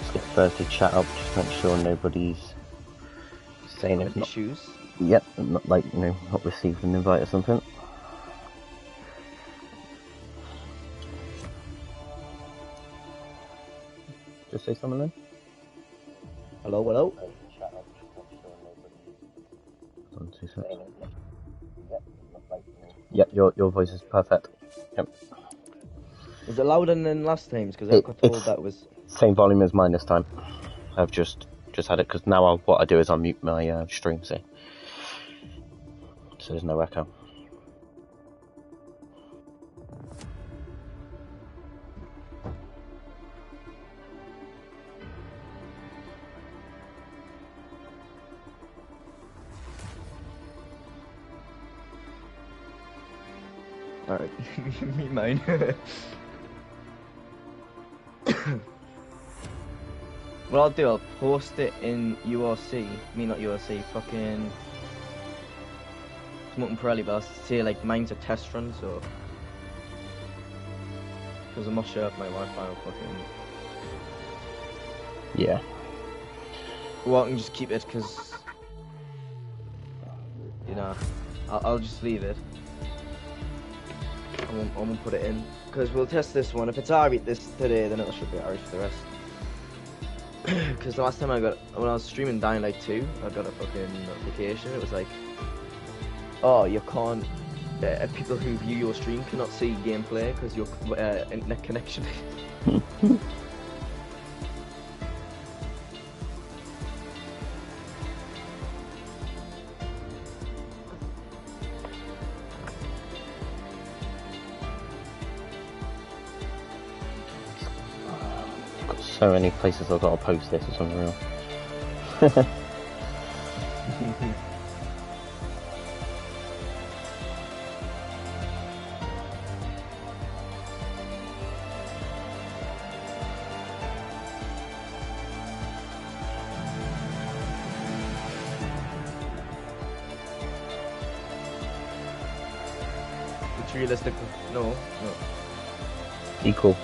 Just get Thursday chat up, just make sure nobody's saying it's not... issues. Yep, not like, you know, not received an invite or something. Just say something then. Hello, hello. Yep, your voice is perfect. Yep. Was it louder than last time's? Because I got told that was... Same volume as mine this time. I've just had it, because now what I do is I mute my stream, so there's no echo. Alright, me mine. What I'll do, I'll post it in URC. Not URC, fucking... Smoking Pirelli, but I'll say like mine's a test run, so... Because I'm not sure if my Wi-Fi will fucking... Yeah. Well, I can just keep it, because... You know, I'll just leave it. I won't put it in, because we'll test this one. If it's alright this today, then it should be alright for the rest. Because the last time when I was streaming Dying Light 2, I got a fucking notification. It was like, oh, you can't, people who view your stream cannot see gameplay because your internet connection. So many places I've got to post this, it's unreal. It's realistic. No. Equal.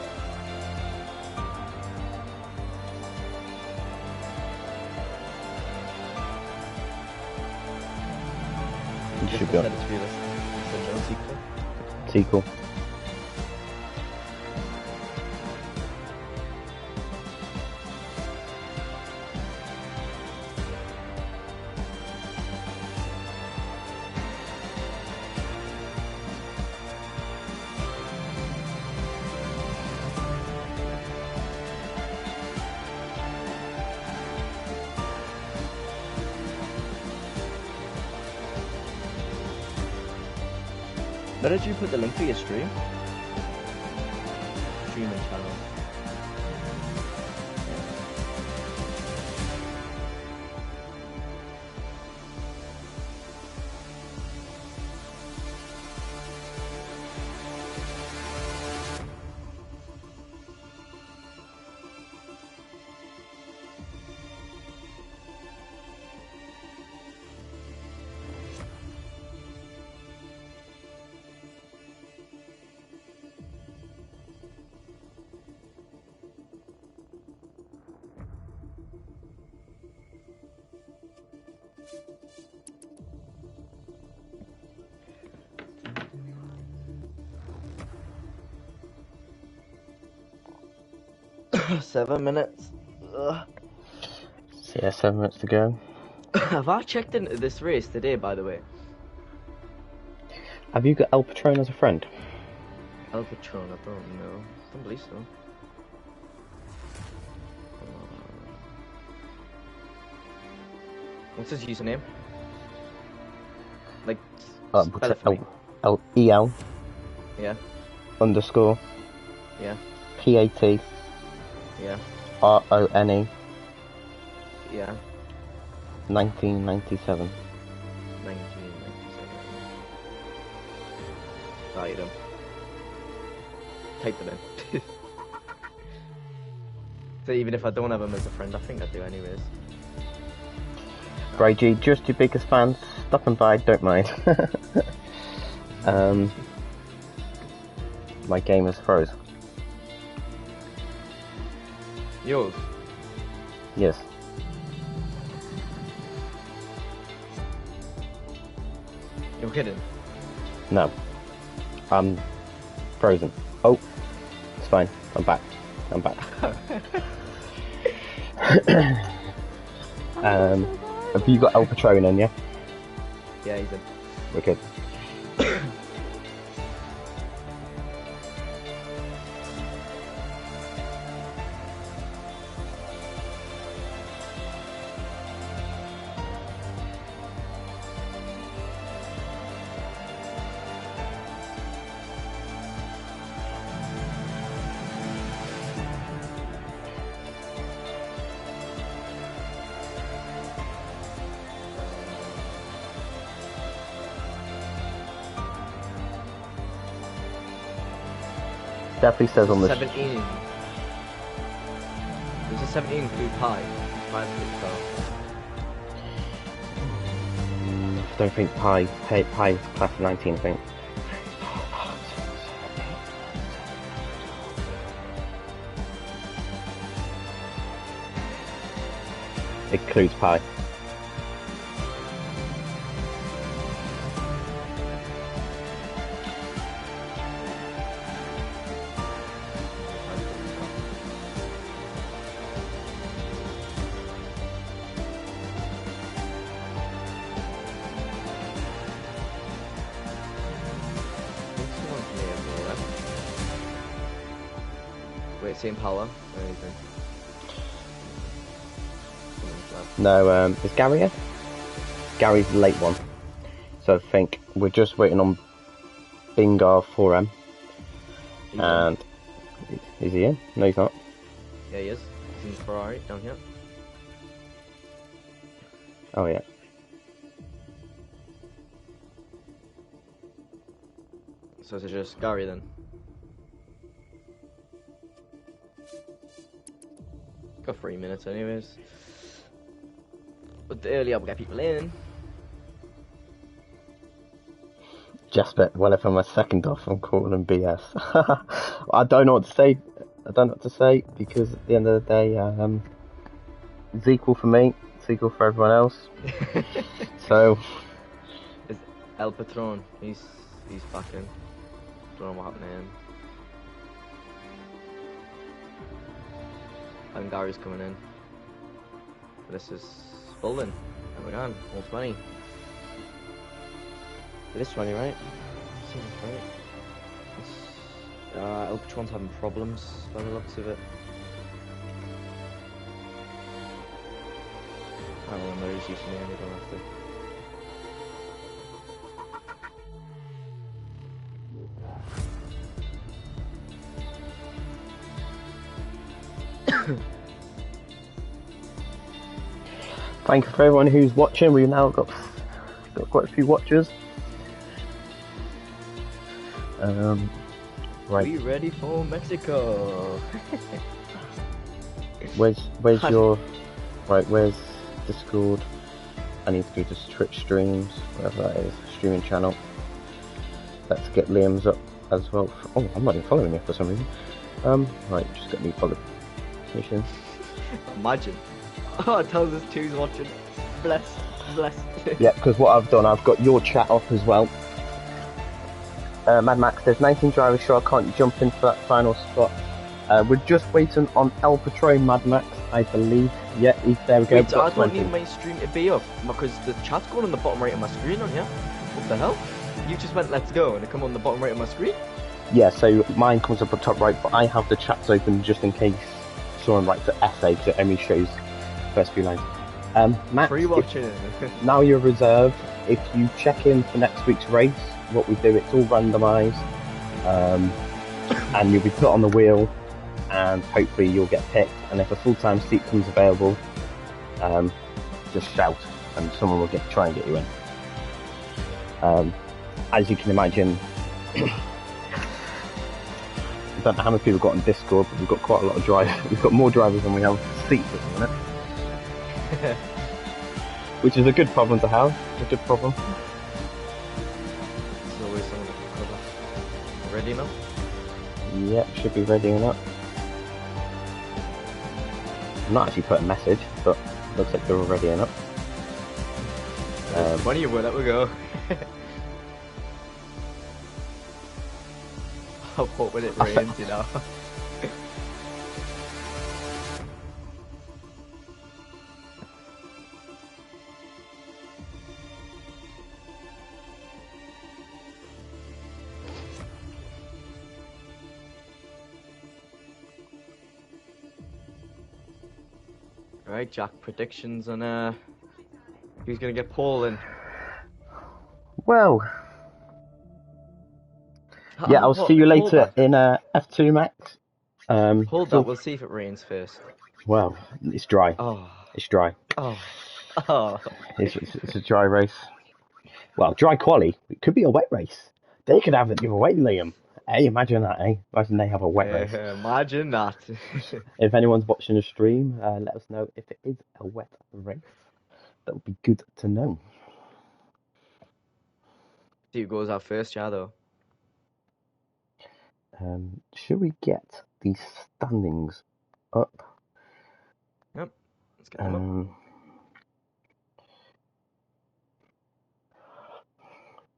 Should be on. Sequel. Where did you put the link for your stream? Streaming channel. Seven minutes. Ugh. So yeah, 7 minutes to go. Have I checked into this race today, by the way? Have you got El Patron as a friend? El Patron, I don't know. I don't believe so. What's his username? Like, spell it for me. EL. Yeah. Underscore. Yeah. PAT. Yeah. RONE. Yeah. 1997. 1997. Item. Type them in. So even if I don't have him as a friend, I think I do anyways. Right, G, just your biggest fans, stopping by, don't mind. My game is froze. Yours? Yes. You're kidding? No. I'm frozen. Oh, it's fine. I'm back. I'm back. Have you got El Patron in, yeah? Yeah, he's in. We're good. Definitely says on the 17. There's a 17 include pie. Pie include car. I don't think pie is class of 19, I think. It includes pie. Wait, same power? Or anything? No, is Gary here? Gary's the late one. So I think we're just waiting on Bingar 4M. And is he in? No, he's not. Yeah, he is. He's in Ferrari down here. Oh yeah. So it's just Gary then. Got 3 minutes anyways. But the earlier we get people in. Jasper, well, if I'm a second off, I'm calling him BS. I don't know what to say. I don't know what to say because at the end of the day, it's equal for me. It's equal for everyone else. So. It's El Patron. He's back in. Don't know what happened to him. And Gary's coming in. This is full then. Oh my god, all 20. It is 20, right? Seems right. El Patron's having problems by the looks of it. I don't remember he's using me, I don't have to. Thank you for everyone who's watching. We've now got quite a few watchers. Right. We ready for Mexico? Where's your where's Discord? I need to go to Twitch streams, whatever that is, streaming channel. Let's get Liam's up as well. Oh, I'm not even following you for some reason. Right, just get me followed. Imagine. Oh, it tells us two's watching. Bless. Yeah, because what I've done, I've got your chat off as well. Mad Max says 19 drivers, sure I can't jump in for that final spot. We're just waiting on El Patron, Mad Max, I believe. Yeah, there we go. Wait, I don't need my stream to be up because the chat's going on the bottom right of my screen on here. What the hell? You just went let's go and it come on the bottom right of my screen? Yeah, so mine comes up at top right, but I have the chats open just in case someone writes an essay because it only shows the first few lines. Max, Pre-watching. Now you're reserved. If you check in for next week's race, what we do, it's all randomised, and you'll be put on the wheel, and hopefully you'll get picked. And if a full-time seat comes available, just shout, and someone will try and get you in. As you can imagine, I don't know how many people got on Discord, but we've got quite a lot of drivers. We've got more drivers than we have seats at the minute. Which is a good problem to have. A good problem. There's always someone to cover. Ready now? Yep, should be readying up. I'm not actually put a message, but looks like they're all readying up. Funny, where that we go. I'm hoping it rains, you know. Right, Jack, predictions on who's gonna get pole in? Well, yeah, I'll see you Hold later that. in F2 Max. Hold that, we'll see if it rains first. Well, it's dry. Oh. It's dry. Oh. Oh. It's a dry race. Well, dry quali. It could be a wet race. They could have it the other way, Liam. Hey, imagine that, eh? Imagine they have a wet race. Imagine that. If anyone's watching the stream, let us know if it is a wet race. That would be good to know. See who goes out first, yeah, though. Should we get the standings up? Yep. Let's get them up.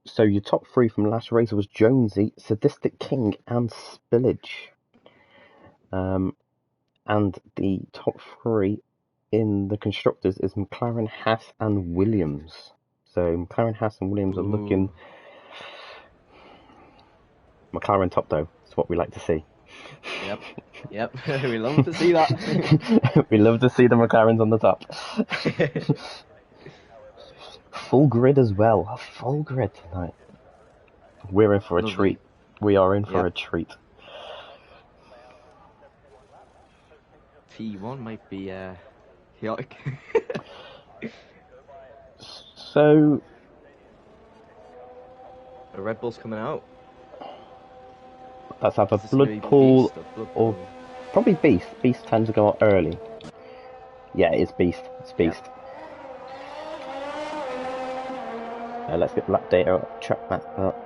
So your top three from last race was Jonesy, Sadistic King, and Spillage. And the top three in the constructors is McLaren, Haas, and Williams. So McLaren, Haas, and Williams are looking. McLaren top though. That's what we like to see. Yep. We love to see that. We love to see the McLarens on the top. Full grid as well. A full grid tonight. We're in for a treat. We are in for a treat. T1 might be chaotic. So the Red Bull's coming out. Let's have a blood pool or probably Beast. Beast tends to go out early. Yeah, it's Beast. It's Beast. Let's get lap data up, track map up,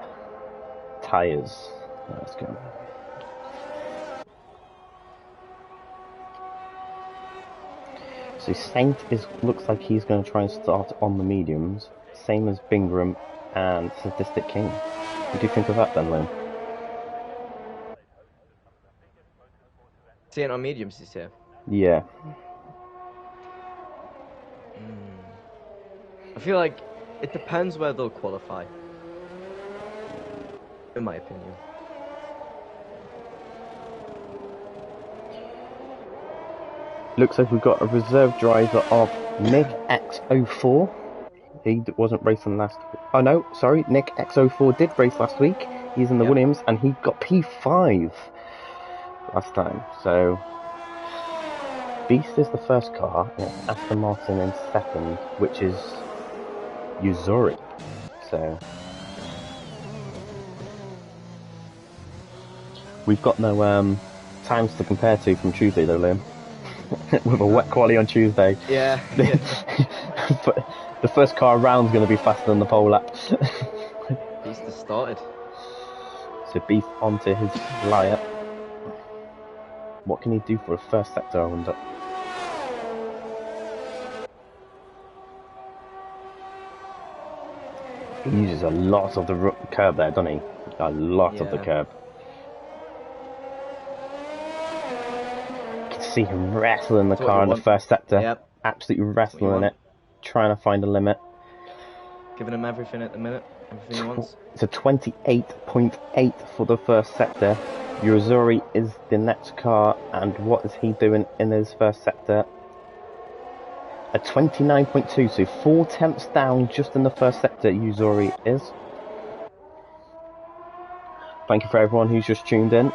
tyres. Let's go. So Saint looks like he's going to try and start on the mediums, same as Bingham and Sadistic King. What do you think of that then, Lynn? Saint on mediums, you say? Yeah. I feel like it depends where they'll qualify, in my opinion. Looks like we've got a reserve driver of Nick X04. He wasn't racing last. Oh no, sorry, Nick X04 did race last week. He's in the Williams and he got P5 last time. So Beast is the first car, and Aston Martin in second, which is Uzuri. So we've got no times to compare to from Tuesday though, Liam. With a wet quali on Tuesday. Yeah. But the first car around is going to be faster than the pole lap. Beast has started. So Beast onto his flyer. What can he do for a first sector, I wonder? He uses a lot of the curb there, doesn't he? A lot of the curb. You can see him wrestling the car in the first sector. Yep. Absolutely wrestling it. Trying to find a limit. Giving him everything at the minute. Everything he wants. It's a 28.8 for the first sector. Uzuri is the next car, and what is he doing in his first sector? A 29.2, so 4 tenths down just in the first sector, Uzuri is. Thank you for everyone who's just tuned in.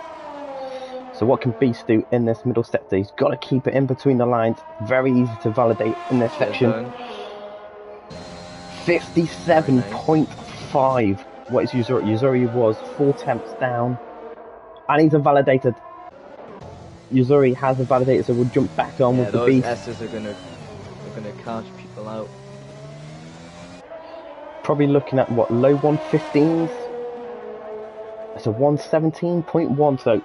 So what can Beast do in this middle sector? He's got to keep it in between the lines. Very easy to validate in this section. 57.5. What is Uzuri? Uzuri was 4 tenths down. And he's invalidated. Uzuri has invalidated, so we'll jump back on with the Beast. Those S's are gonna catch people out. Probably looking at what, low 115s? It's a 117.1, so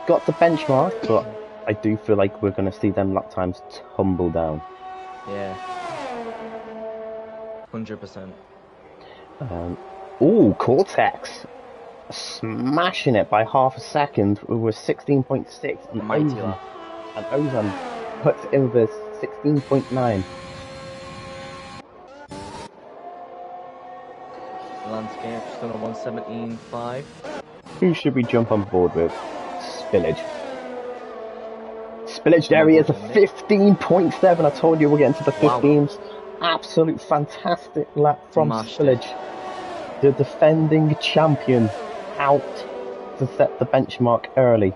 got the benchmark, but I do feel like we're going to see them lap times tumble down. Yeah. 100%. Ooh, Cortex smashing it by half a second with 16.6, and Mighty lap. Ozan puts in with 16.9. Landscape just on a 117.5. Who should we jump on board with? Spillage. Spillage there he is, a 15.7. I told you we're getting to the 15s. Wow. Absolute fantastic lap from Spillage. The defending champion out to set the benchmark early.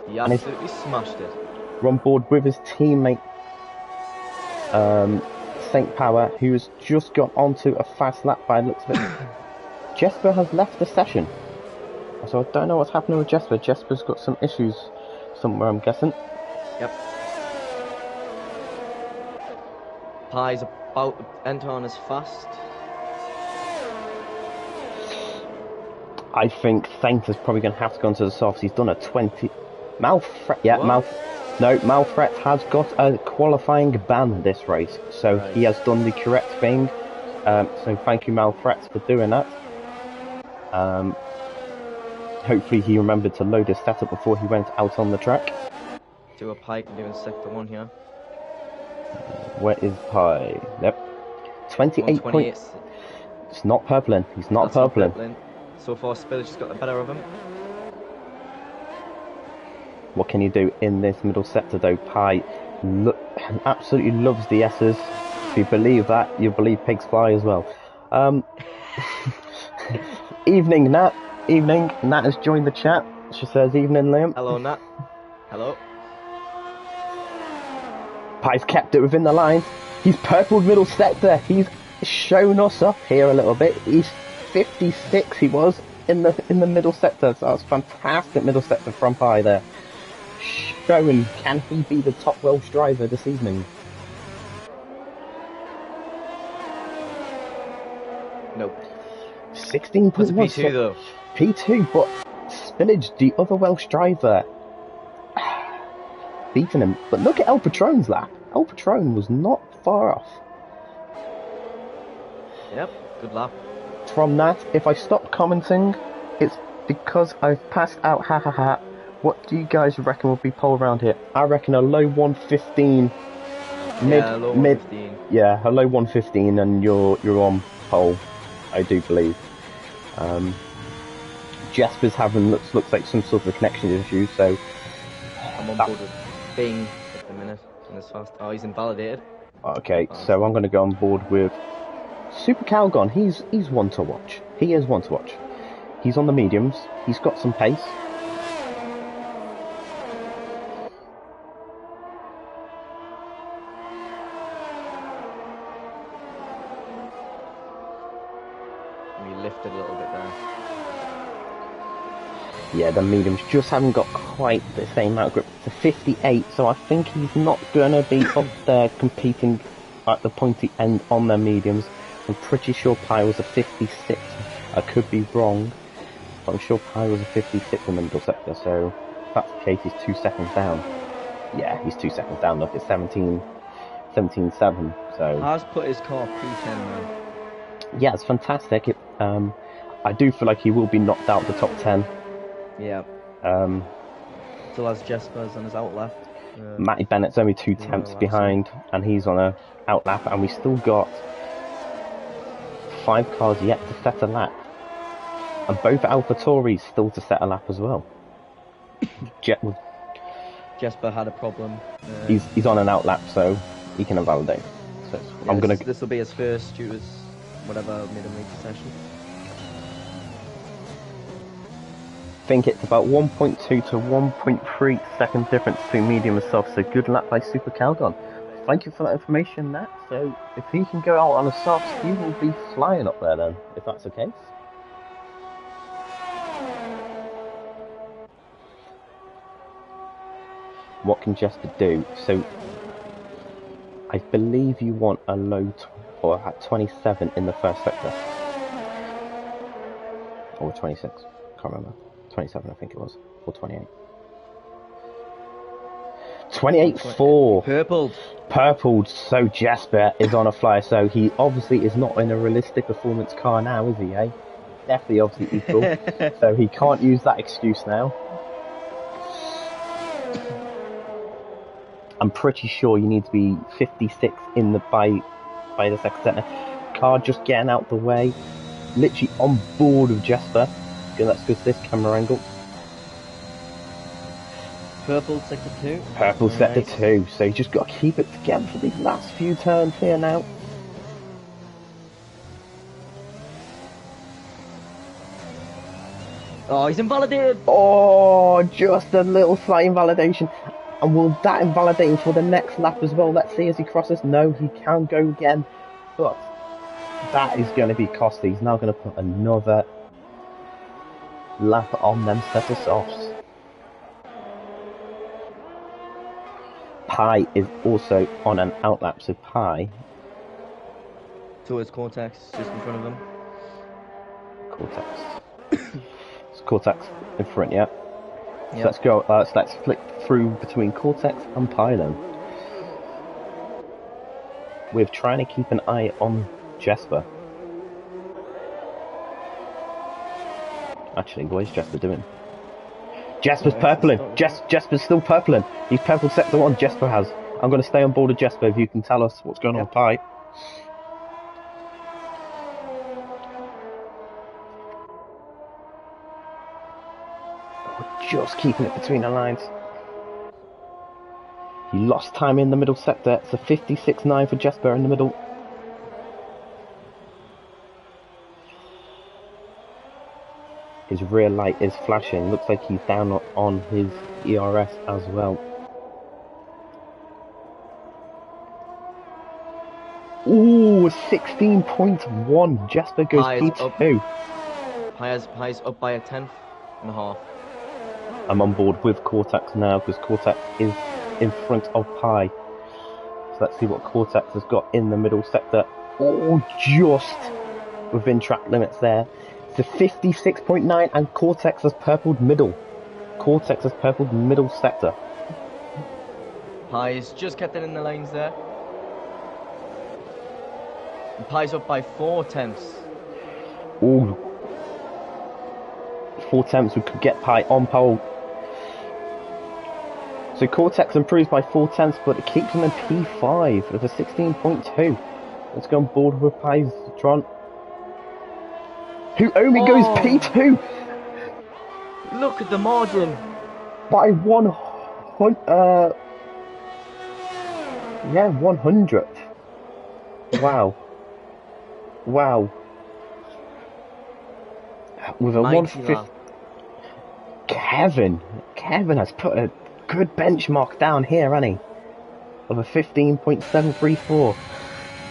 He absolutely smashed it. We're on board with his teammate St. Power, who's just got onto a fast lap by the looks of it. Jesper has left the session. So I don't know what's happening with Jesper. Jesper's got some issues somewhere, I'm guessing. Yep. Pie's about to enter on as fast. I think Saint is probably going to have to go into the softs. He's done a 20. Malfret. Yeah, Malfret has got a qualifying ban this race, so he has done the correct thing. So thank you, Malfret, for doing that. Hopefully he remembered to load his setup before he went out on the track. Do a Pike and do a sector 1 here. Where is Pie? Yep. 28 points. It's not purpling. He's not purpling. So far, Spillage has got the better of him. What can you do in this middle sector though? Pie absolutely loves the S's. If you believe that, you believe pigs fly as well. Evening, Nat. Evening. Nat has joined the chat. She says, evening, Liam. Hello, Nat. Hello. Pie's kept it within the line. He's purpled middle sector. He's shown us up here a little bit. He's 56 he was in the middle sector. So that's fantastic middle sector from Pie there. Showing, can he be the top Welsh driver this evening? Nope. 16.1. P2 though. P2, but Spillage, the other Welsh driver, beating him. But look at El Patron's lap. El Patron was not far off. Yep, good lap. From that, if I stop commenting, it's because I've passed out. Ha ha ha. What do you guys reckon will be pole around here? I reckon a low 115. Yeah, low 115. Yeah, a low 115, and you're on pole. I do believe. Jesper's having looks like some sort of a connection issue, so I'm on board with Bing at the minute in this fast. Oh, he's invalidated. Okay, so I'm going to go on board with Super Calgon. He's one to watch. He is one to watch. He's on the mediums. He's got some pace. We lifted a little bit there. Yeah, the mediums just haven't got quite the same amount of grip. It's a 58, so I think he's not going to be up there competing at the pointy end on their mediums. I'm pretty sure Pie was a 56. I could be wrong, but I'm sure Pie was a 56 in the middle sector, so if that's the case, he's 2 seconds down. Yeah, he's 2 seconds down. Look, it's 17.7, so... Has put his car P10 now. Yeah, it's fantastic. I do feel like he will be knocked out of the top 10. Yeah. Still has Jesper's on his out left. Matty Bennett's only 2 tenths behind, and he's on a out lap, and we still got 5 cars yet to set a lap, and both AlphaTauris still to set a lap as well. Jesper had a problem. He's on an out lap, so he can invalidate. So yeah, this will be his first due to his whatever mid-week session. I think it's about 1.2 to 1.3 second difference between medium and soft, so good luck by Super Calgon. Thank you for that information, Nat. So if he can go out on a soft, he will be flying up there then, if that's the case. What can Jesper do? So I believe you want a low or at 27 in the first sector. Or 26, can't remember. 27, I think it was. Or 28. 28.4. Purpled, so Jasper is on a flyer, so he obviously is not in a realistic performance car now, is he, eh? Definitely obviously equal. So he can't use that excuse now. I'm pretty sure you need to be 56 in the by the second centre. Car just getting out the way. Literally on board of Jasper. That's because this camera angle. Purple sector 2. Purple sector 2. So you just got to keep it together for these last few turns here now. Oh, he's invalidated! Oh, just a little slight invalidation. And will that invalidate him for the next lap as well? Let's see as he crosses. No, he can go again. But that is going to be costly. He's now going to put another lap on them set of softs. Pi is also on an outlap, so Pi. Towards Cortex, just in front of him. Cortex. It's Cortex in front, yeah. Yep. So let's go. Let's flick through between Cortex and Pi then. We're trying to keep an eye on Jasper. Actually, what is Jasper doing? Jasper's purpling. Jasper's still purpling. He's purple sector 1. Jasper has. I'm going to stay on board of Jasper if you can tell us what's going on with Pi. Just keeping it between the lines. He lost time in the middle sector. It's a 56.9 for Jasper in the middle. His rear light is flashing. Looks like he's down on his ERS as well. Ooh, 16.1. Jasper goes P2. Pi's up by a 10th and a half. I'm on board with Cortex now because Cortex is in front of Pi. So let's see what Cortex has got in the middle sector. Oh, just within track limits there. It's a 56.9 and Cortex has purpled middle. Cortex has purpled middle sector. Pi's just kept it in the lanes there. And Pi's up by 4/10. Ooh. 4/10 we could get Pi on pole. So Cortex improves by 4/10, but it keeps him in P5 with a 16.2. Let's go on board with Pi's Tron. Who only goes P2 Look at the margin. by 100. Wow. Wow. With a 150. Kevin has put a good benchmark down here, hasn't he? Of a 15.734.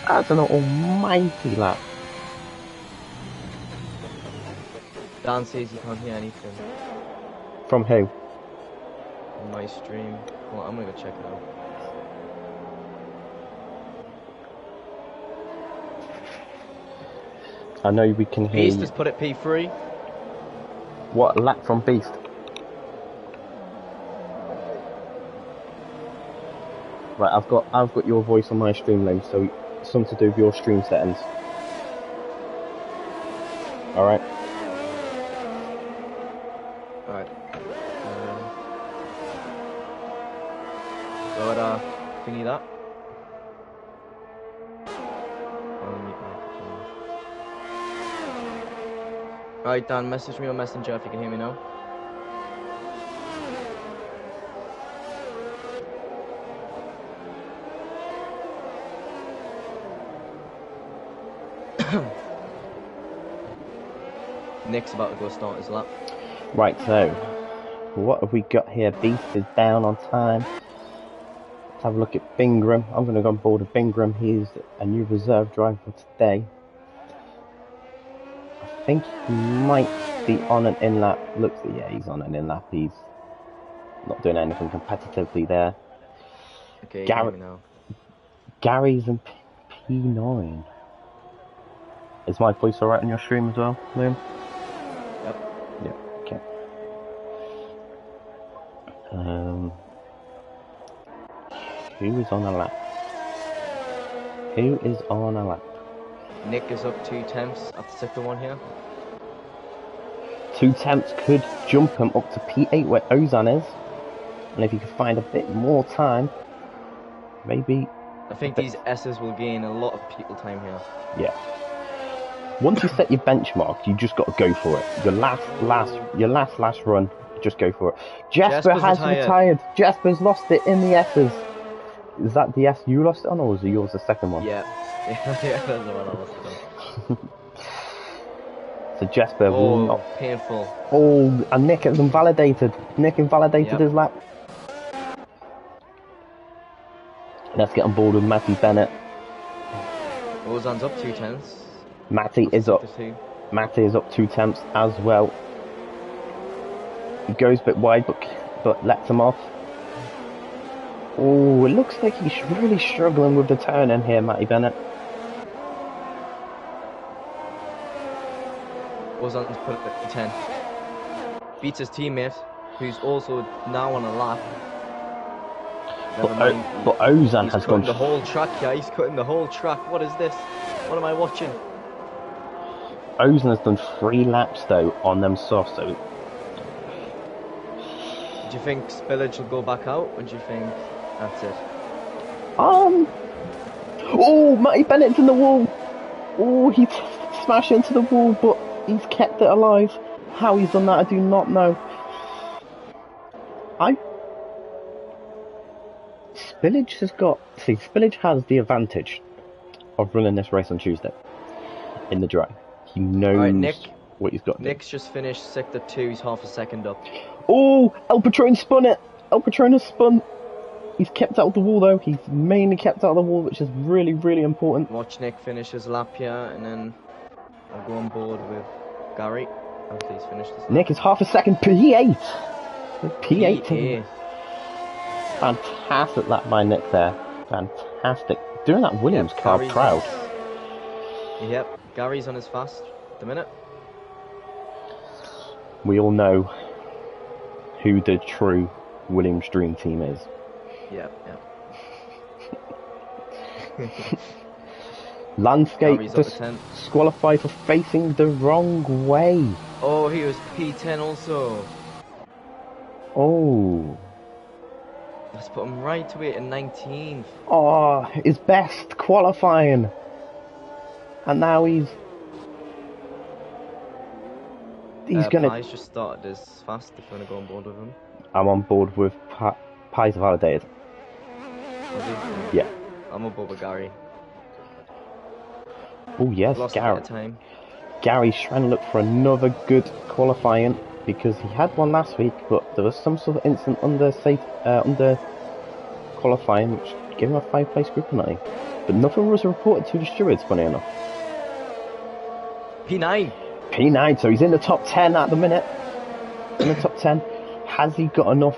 That's an almighty lap. Dan says you can't hear anything. From who? On my stream. Well, I'm gonna go check it out. I know we can hear. Beast has put it P3. What lap from Beast? Right, I've got your voice on my stream link, so it's something to do with your stream settings. Alright. Alright. Go at thingy that. Alright, Dan, message me on Messenger if you can hear me now. Nick's about to go start his lap. Right, so what have we got here? Beast is down on time. Let's have a look at Bingram. I'm going to go on board with Bingram. He's a new reserve driver for today. I think he might be on an in-lap. Looks like, yeah, he's on an in-lap. He's not doing anything competitively there. Okay, Gary's in P9. Is my voice alright on your stream as well, Liam? Yep. Yeah, okay. Um, who is on a lap? Who is on a lap? Nick is up 2 tenths after sector one here. 2 tenths could jump him up to P8 where Ozan is. And if he could find a bit more time, maybe... I think these S's will gain a lot of people time here. Yeah. Once you set your benchmark, you just got to go for it. Your last run, just go for it. Jasper has retired. Jasper's lost it in the S's. Is that the S you lost it on, or was it yours the second one? Yeah. Yeah, that's the one I lost it on. So Jasper will not... painful. Oh, and Nick has invalidated. Nick invalidated his lap. Let's get on board with Matty Bennett. Ozan's up 2 tenths. Matty is up 2 tenths as well. He goes a bit wide, but lets him off. Oh, it looks like he's really struggling with the turn in here, Matty Bennett. Ozan's put it at 10. Beats his teammate, who's also now on a lap. But Ozan has gone... the whole track, yeah, he's cutting the whole track. What is this? What am I watching? Ozan has done 3 laps, though, on them softs, so... Do you think spillage will go back out, or do you think that's it? Oh, Matty Bennett's in the wall! Oh, he smashed into the wall, but he's kept it alive. How he's done that, I do not know. Spillage has the advantage of running this race on Tuesday in the dry. He knows what he's got to do. Nick's just finished sector 2, he's half a second up. Oh, El Patron spun it! El Patron has spun. He's kept out of the wall though. He's mainly kept out of the wall, which is really, really important. Watch Nick finish his lap here, and then I'll go on board with Gary after he's finished his lap. Nick is half a second P8. P8. Fantastic lap by Nick there. Fantastic. Doing that Williams car proud. Yep, Gary's on his fast at the minute. We all know who the true Williams dream team is. Yep. Landscape disqualified for facing the wrong way. Oh, he was P10 also. Oh. Let's put him right to it in 19th. Oh, his best qualifying. And now he's gonna... Pies just started his fast if you want to go on board with him. I'm on board with Pies validated. Yeah. I'm on board with Gary. Oh yes, Lost Gary. A bit of time. Gary's trying to look for another good qualifying because he had one last week, but there was some sort of incident under qualifying which gave him a 5th-place group penalty. But nothing was reported to the stewards, funny enough. P9, so he's in the top 10 at the minute. In the top 10. Has he got enough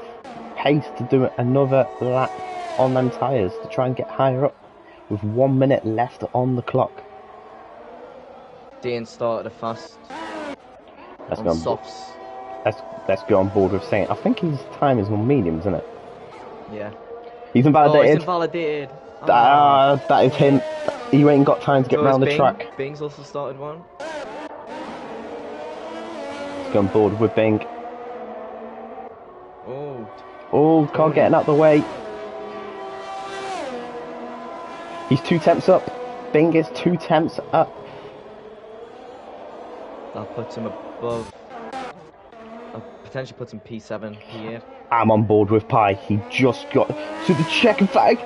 pace to do another lap on them tyres to try and get higher up with 1 minute left on the clock? Dane started a fast Let's on softs. Let's go on board with saying, I think his time is on mediums, isn't it? Yeah. He's invalidated. Oh, he's invalidated. That is him. He ain't got time to get round the track. Bing's also started one. Let's go on board with Bing. Oh, can't get out the way. He's 2 tenths up. Bing is 2 tenths up. That puts him above. Potentially puts him P7, P8. I'm on board with Pi. He just got to the checker flag.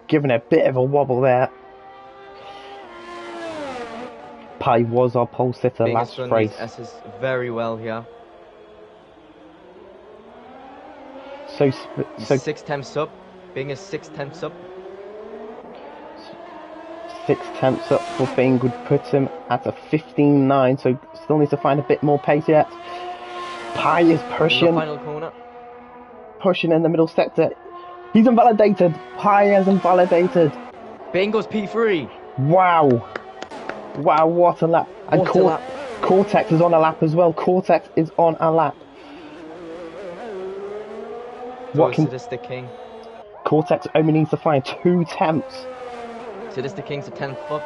Giving a bit of a wobble there. Pi was our pole sitter last race. S's very well here. So 6 tenths up. Bing is 6 tenths up. 6 tenths up for Bing would put him at a 15.9, so still needs to find a bit more pace yet. Pi is pushing. Final corner. Pushing in the middle sector. He's invalidated. Pi is invalidated. Bing goes P3. Wow. Wow, what a lap. And What a lap. Cortex is on a lap as well. Cortex is on a lap. What can Sadistic King. Cortex only needs to find 2 temps? Sadistic King's a 10 foot.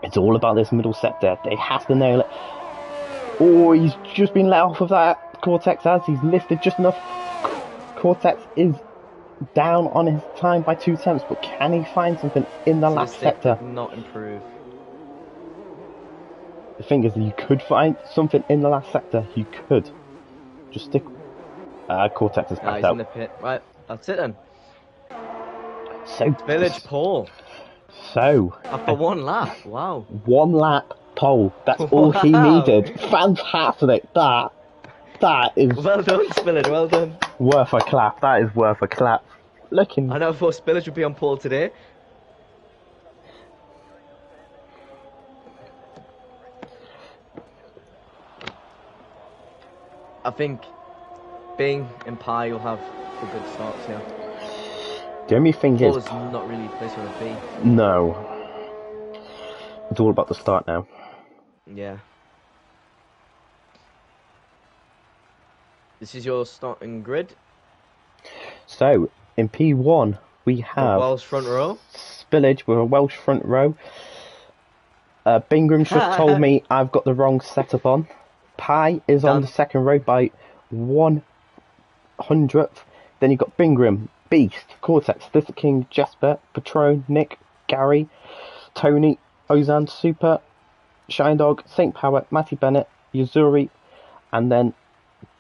It's all about this middle sector. They have to nail it. Oh, he's just been let off of that. Cortex has. He's lifted just enough. Cortex is down on his time by 2 temps, but can he find something in the last sector? Did not improve. The thing is, you could find something in the last sector. You could. Just stick. Cortex is back He's out. in the pit. Right, that's it then. So Village pole. So After 1 lap, wow. 1 lap pole. That's all he needed. Fantastic. That is well done, Spillage. Well done. Worth a clap. That is worth a clap. Looking. I never thought Spillage would be on pole today. I think Bing and Pi will have a good starts here. The only thing Pole is, is not really a place for a B. No. It's all about the start now. Yeah. This is your starting grid. So in P1 we have Welsh front row. Spillage with a Welsh front row. Bingram's just told me I've got the wrong setup on. Pi is on the second row by 1/100th. Then you've got Bingram, Beast, Cortex, Stiff King, Jesper, Patron, Nick, Gary, Tony, Ozan, Super, Shine Dog, Saint Power, Matty Bennett, Yuzuri, and then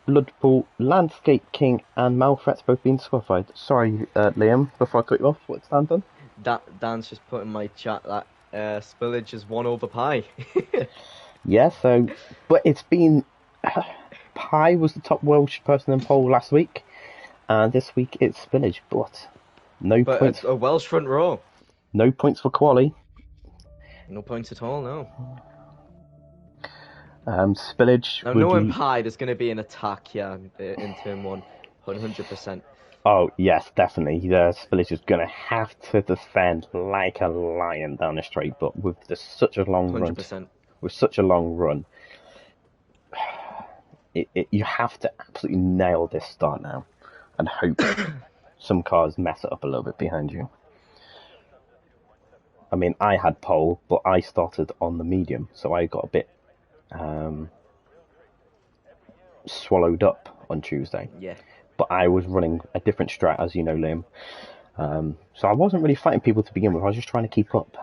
Bloodpool, Landscape King, and Malfret's both being disqualified. Sorry, Liam, before I cut you off, what's Dan done? Dan's just put in my chat that Spillage is 1 over Pi. Yeah, so, but it's been, Pi was the top Welsh person in pole last week, and this week it's Spillage, but But points. it's a Welsh front row. No points for quali. No points at all, no. Spillage. Now, knowing Pi, there's going to be an attack here in turn 1, 100%. Oh, yes, definitely. Spillage is going to have to defend like a lion down the straight, but with such a long 100%. run. With such a long run, you have to absolutely nail this start now and hope some cars mess it up a little bit behind you. I mean, I had pole, but I started on the medium, so I got a bit swallowed up on Tuesday. Yeah. But I was running a different strat, as you know, Liam. So I wasn't really fighting people to begin with. I was just trying to keep up.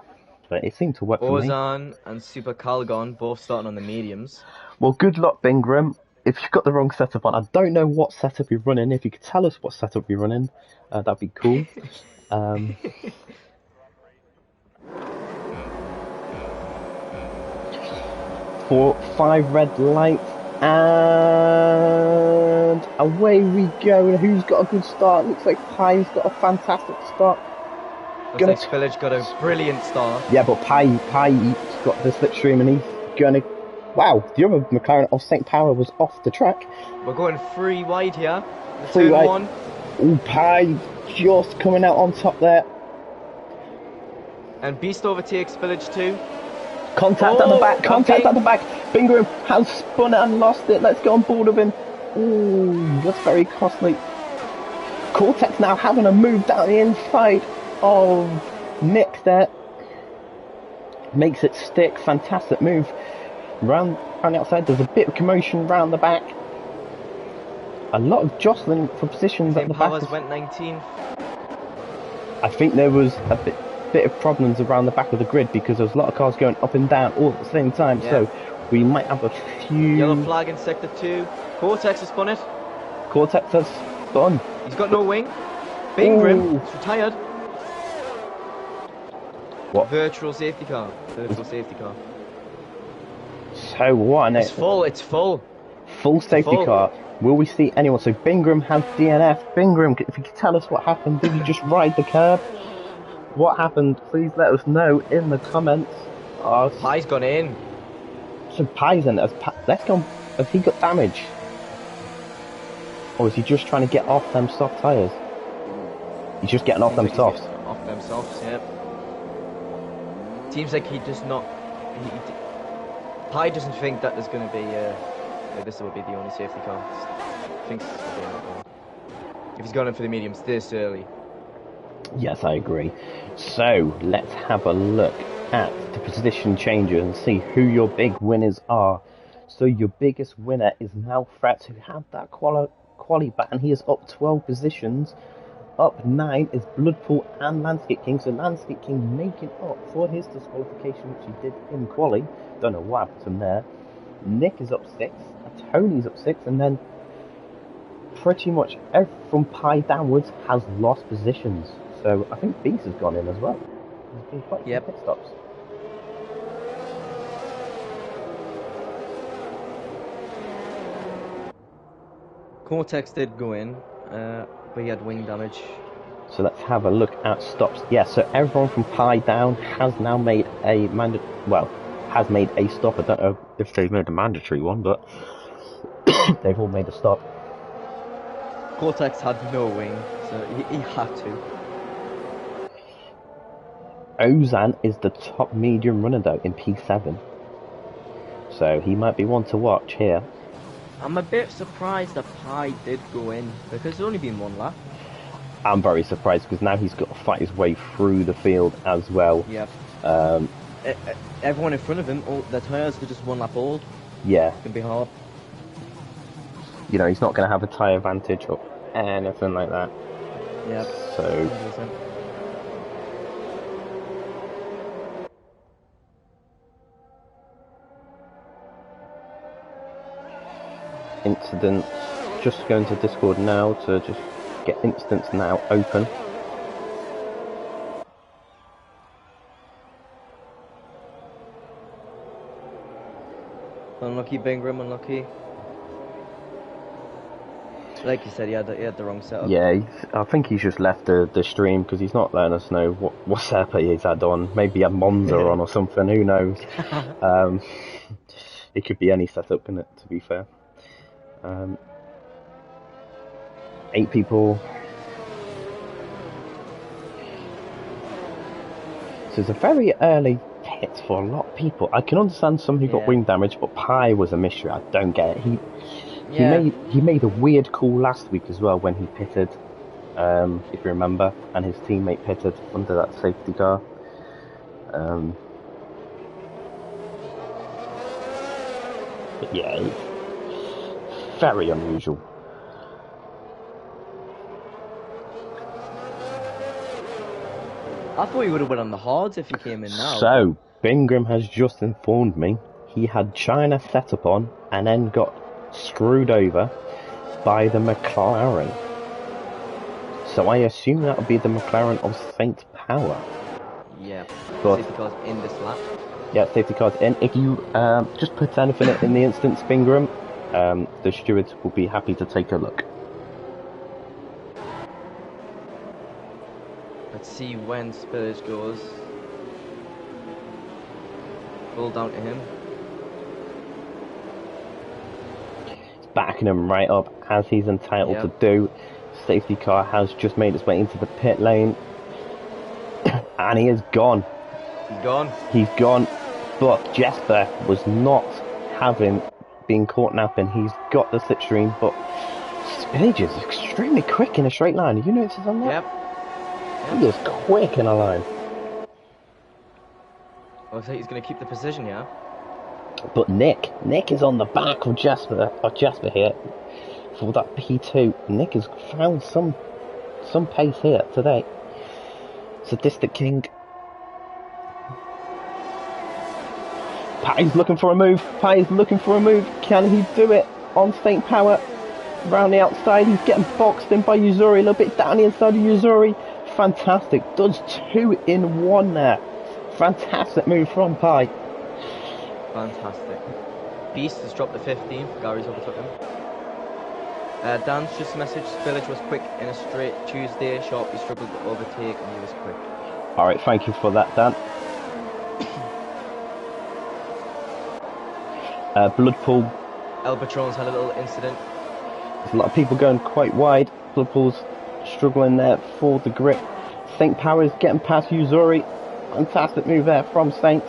But it seemed to work for me. Ozan and Super Calgon both starting on the mediums. Well, good luck, Bingram. If you've got the wrong setup on, I don't know what setup you're running. If you could tell us what setup you're running, that'd be cool. 5 red lights, and away we go. And who's got a good start? Looks like Pi's got a fantastic start. Looks like Spillage got a brilliant start. Yeah, but Pi's got the slipstream, and he's gonna. Wow, the other McLaren of St. Power was off the track. We're going 3 wide here. Turn wide. 1. Oh, Pi just coming out on top there. And Beast overtakes Spillage 2. Contact at the back, contact at the back. Bingram has spun it and lost it. Let's get on board with him. Ooh, that's very costly. Cortex now having a move down the inside of Nick there. Makes it stick. Fantastic move. Round the outside, there's a bit of commotion round the back. A lot of jostling for positions at the back. Powers went 19th. I think there was a bit of problems around the back of the grid because there's a lot of cars going up and down all at the same time. Yeah. So we might have a few. Yellow flag in sector 2. Cortex has spun it. Cortex has spun. He's got no wing. Bingram is retired. What? Virtual safety car. Safety car. So what? It's full. It's full. Full safety car. Will we see anyone? So Bingram has DNF. Bingram, if you could tell us what happened, did you just ride the curb? What happened? Please let us know in the comments. Pi's gone in. So Pi's in. Let's go. Has he got damage? Or is he just trying to get off them soft tyres? He's just getting off them softs. Off them softs, yeah. Seems like he does not. Pi doesn't think that there's going to be. This will be the only safety car. thinks it's going to be if he's gone in for the mediums this early. Yes, I agree. So, let's have a look at the position changes and see who your big winners are. So, your biggest winner is now Frets, who had that quali ban. He is up 12 positions. Up 9 is Bloodpool and Landscape King. So, Landscape King making up for his disqualification, which he did in quali. Don't know what happened from there. Nick is up 6. Tony's up 6. And then pretty much everyone from Pi downwards has lost positions. So I think Beast has gone in as well. There's been quite a few pit stops. Cortex did go in, but he had wing damage. So let's have a look at stops. Yeah, so everyone from Pi down has now made a has made a stop. I don't know if they've made a mandatory one, but they've all made a stop. Cortex had no wing, so he had to. Ozan is the top medium runner though in P7. So he might be one to watch here. I'm a bit surprised that Pi did go in, because it's only been one lap. I'm very surprised because now he's got to fight his way through the field as well. Yep. Everyone in front of him, all their tyres are just one lap old. Yeah. It's going to be hard. You know, he's not going to have a tyre advantage or anything like that. Yep. So... 100%. Incidents. Just going to Discord now to just get instance now open. Unlucky Bingram, unlucky. Like you said, he had the wrong setup. Yeah, I think he's just left the stream because he's not letting us know what setup he's had on. Maybe he had Monza on or something, who knows. It could be any setup, couldn't it, to be fair. 8 people. So it's a very early pit for a lot of people. I can understand some who got wing damage, but Pi was a mystery. I don't get it. He made a weird call last week as well when he pitted, if you remember, and his teammate pitted under that safety car. But yeah, very unusual. I thought he would have went on the hards if he came in now. So, Bingham has just informed me he had China set up on and then got screwed over by the McLaren. So I assume that would be the McLaren of Saint Power. Yeah, but safety car's in this lap. Yeah, safety car's in. If you just put anything in the instance, Bingham, the stewards will be happy to take a look. Let's see when Spurs goes. All down to him. It's backing him right up as he's entitled to do. Safety car has just made its way into the pit lane. And he is gone. He's gone. He's gone. But Jesper was not being caught napping. He's got the slipstream, but Spage is extremely quick in a straight line. You notice on that? Yep. He is quick in a line. Looks like he's going to keep the position, yeah. But Nick is on the back of Jasper here for that P2. Nick has found some pace here today. Sadistic King. Patty's looking for a move. Can he do it on Saint Power? Round the outside, he's getting boxed in by Yuzuri. A little bit down the inside of Yuzuri. Fantastic. Does 2 in 1 there. Fantastic move from Pi. Fantastic. Beast has dropped to 15th. Gary's overtook him. Dan's just messaged Spillage was quick in a straight Tuesday. Sharply struggled to overtake and he was quick. Alright, thank you for that, Dan. Bloodpool. Elbatron's had a little incident. There's a lot of people going quite wide. Bloodpool's struggling there for the grip. Saint Power is getting past Yuzuri. Fantastic move there from Saint.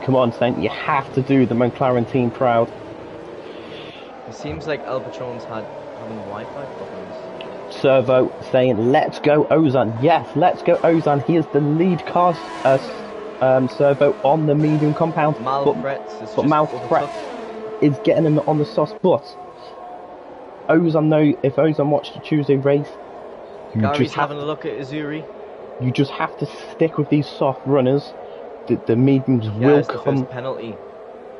Come on, Saint, you have to do the McLaren team proud. It seems like El Patron's having Wi-Fi problems. Servo saying, let's go Ozan. Yes, let's go Ozan. He is the lead car servo on the medium compound. But Malfret is getting him on the soft. But Ozan, though, if Ozan watched the Tuesday race, Gary's having a look at Azuri. You just have to stick with these soft runners. The mediums will come. The first penalty.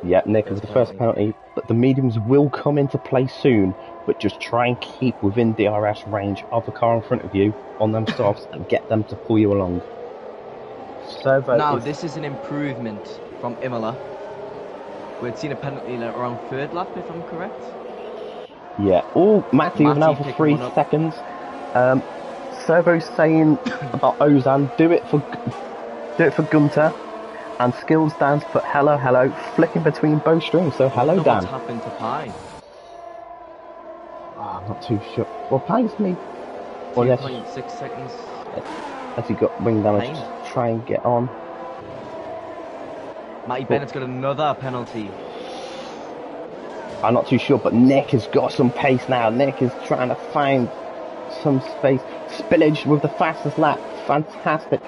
Yeah, Nick is the first penalty, but the mediums will come into play soon. But just try and keep within DRS range of the car in front of you on them softs and get them to pull you along. This is an improvement from Imola. We'd seen a penalty around third lap, if I'm correct. Yeah. Oh, Matthew now for 3 seconds. Servo's saying about Ozan, do it for Gunter, and Skills Dan's put hello, flicking between both strings. So hello, Dan. What's happened to Pine? I'm not too sure. Well, Pine's me. 2.6 seconds. Has he got wing damage to try and get on? Matty Bennett's got another penalty. I'm not too sure, but Nick has got some pace now. Nick is trying to find some space. Spillage with the fastest lap. Fantastic.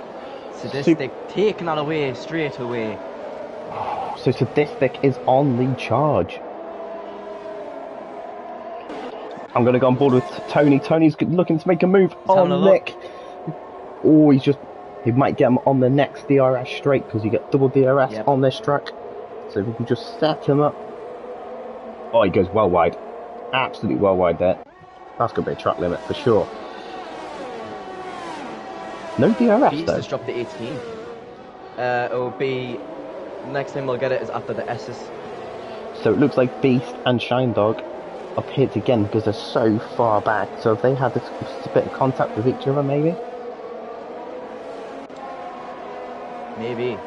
Sadistic taking that away straight away. So Sadistic is on the charge. I'm going to go on board with Tony. Tony's looking to make a move on Nick. Oh, he might get him on the next DRS straight because you get double DRS on this track. So if we can just set him up. Oh, he goes well wide. Absolutely well wide there. That's going to be a track limit for sure. No DRS Beast though. has dropped to 18. It will be... Next time we'll get it is after the S's. So it looks like Beast and Shine Dog are hit again because they're so far back. So if they had a bit of contact with each other, maybe? Maybe.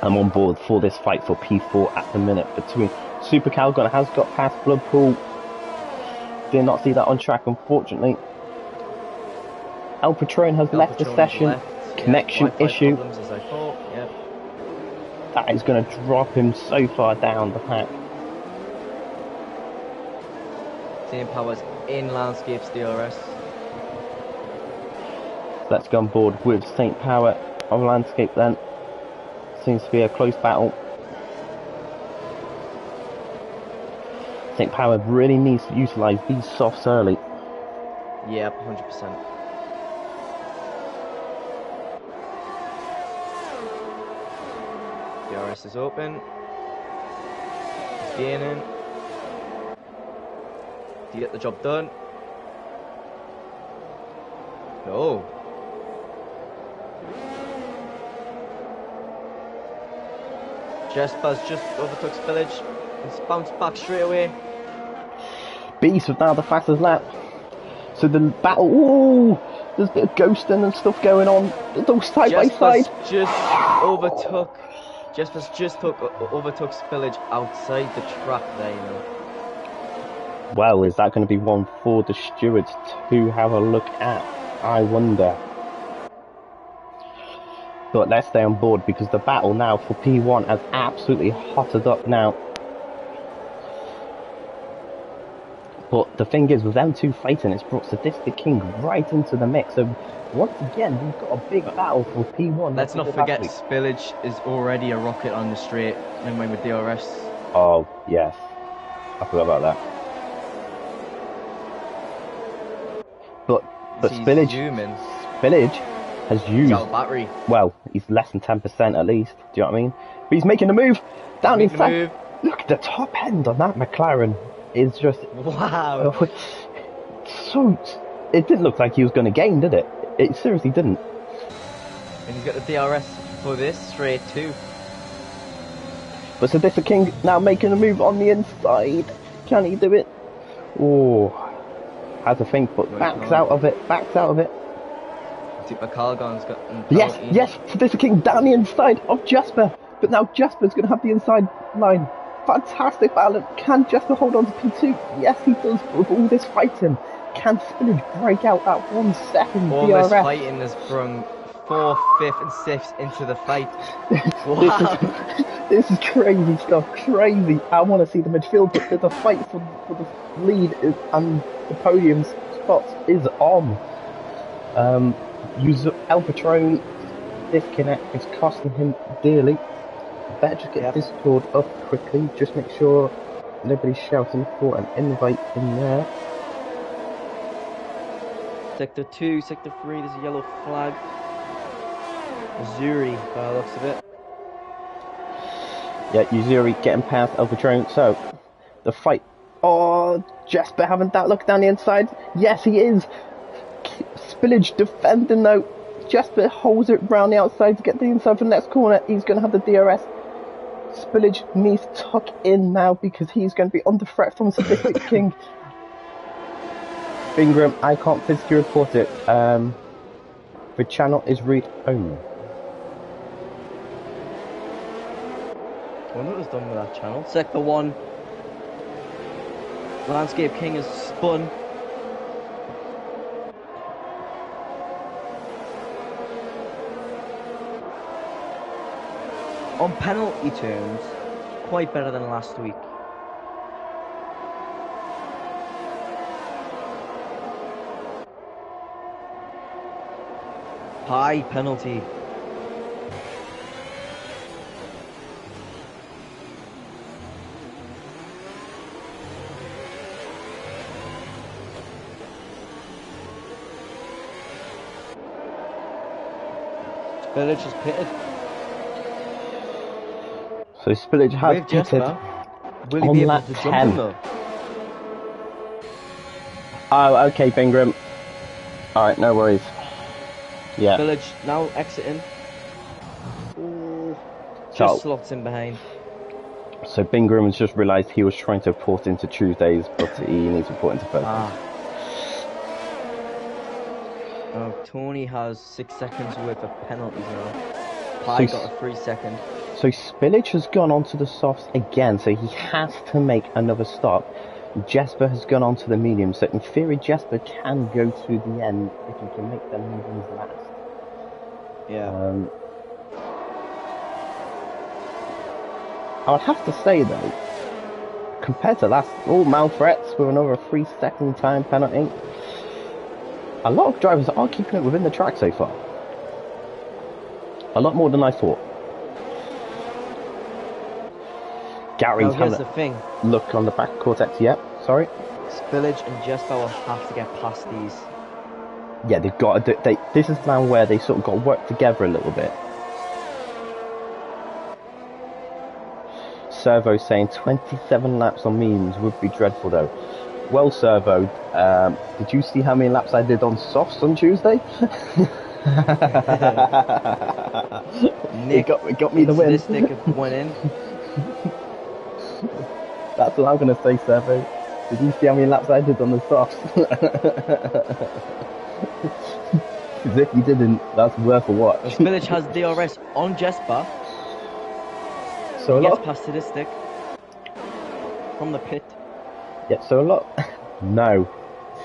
I'm on board for this fight for P4 at the minute between Super Calgon has got past Bloodpool. Did not see that on track, unfortunately. El Patron has left the session. Connection issue. As I thought. Yep. That is going to drop him so far down the pack. Team Powers in Landscapes DRS. Let's go on board with St. Power on Landscape then. Seems to be a close battle. St. Power really needs to utilise these softs early. Yep, 100%. DRS is open. He's gaining. Do you get the job done? No. Jesper's just overtook Spillage. It's bounced back straight away. Beast with now the fastest lap. So the battle, ooh, there's a bit of ghosting and stuff going on. It's all side by side. Jesper's just overtook Spillage outside the track there, you know. Well, is that going to be one for the stewards to have a look at? I wonder. But let's stay on board because the battle now for P1 has absolutely hotted up now. But the thing is, with them two fighting, it's brought Sadistic King right into the mix. So once again, we've got a big battle for P1. Let's not forget, Spillage is already a rocket on the straight, in line with DRS. Oh, yes. I forgot about that. But Spillage has used... battery. Well, he's less than 10% at least. Do you know what I mean? But he's making a move. Down inside. Look, the top end on that McLaren is just... Wow. So... It didn't look like he was going to gain, did it? It seriously didn't. And he's got the DRS for this straight too. But Sadistic King now making a move on the inside. Can he do it? Oh, has to think, but backs out of it. Super Calgon's got... Yes, Sadistic King down the inside of Jasper. But now Jasper's going to have the inside line. Fantastic balance. Can Jasper hold on to P2? Yes, he does. With all this fighting, can Spillage break out that 1 second all DRS? All this fighting has sprung 4th, 5th and 6th into the fight. Wow. This is crazy stuff, crazy. I want to see the midfield, but the fight for the lead and the podium spots is on. El Patron disconnect is costing him dearly. Better just get Discord up quickly. Just make sure nobody's shouting for an invite in there. Sector 2, Sector 3, there's a yellow flag. Missouri, by the looks of it. Yeah, Uzuri getting past El Patron. So, the fight. Oh, Jesper having that look down the inside. Yes, he is. Spillage defending though. Jesper holds it round the outside to get the inside for the next corner. He's going to have the DRS. Spillage needs to tuck in now because he's going to be under threat from Stick King. Bingram, I can't physically report it. The channel is read only. I wonder what was done with that channel. Sector 1. Landscape King has spun. On penalty terms, quite better than last week. High penalty. Spillage is pitted. So Spillage has pitted Will he on be able lap to 10. jump him though? Oh, okay, Bingram. Alright, no worries. Yeah. Spillage now exiting. Ooh, just slots in behind. So Bingram has just realised he was trying to port into Tuesdays, but he needs to port into Thursdays. Oh, Tony has 6 seconds worth of penalties now. Pi got a 3 second. So Spillage has gone onto the softs again, so he has to make another stop. Jesper has gone onto the medium, so in theory Jesper can go to the end if he can make the mediums last. Yeah. I would have to say though, compared to last, all Malfrets with another 3 second time penalty, a lot of drivers are keeping it within the track so far. A lot more than I thought. Gary's having the thing. Look on the back cortex, yep, sorry. Spillage and Jesper will have to get past these. Yeah, they've got to do, this is now where they sort of got to work together a little bit. Servo saying 27 laps on mediums would be dreadful though. Well, Servo, did you see how many laps I did on softs on Tuesday? Nick it got me the win. Went in. That's what I'm going to say, Servo. Did you see how many laps I did on the softs? Because if you didn't, that's worth a watch. Spillage has DRS on Jesper. So a lot past Sadistic from the pit. Yeah, so a lot. No.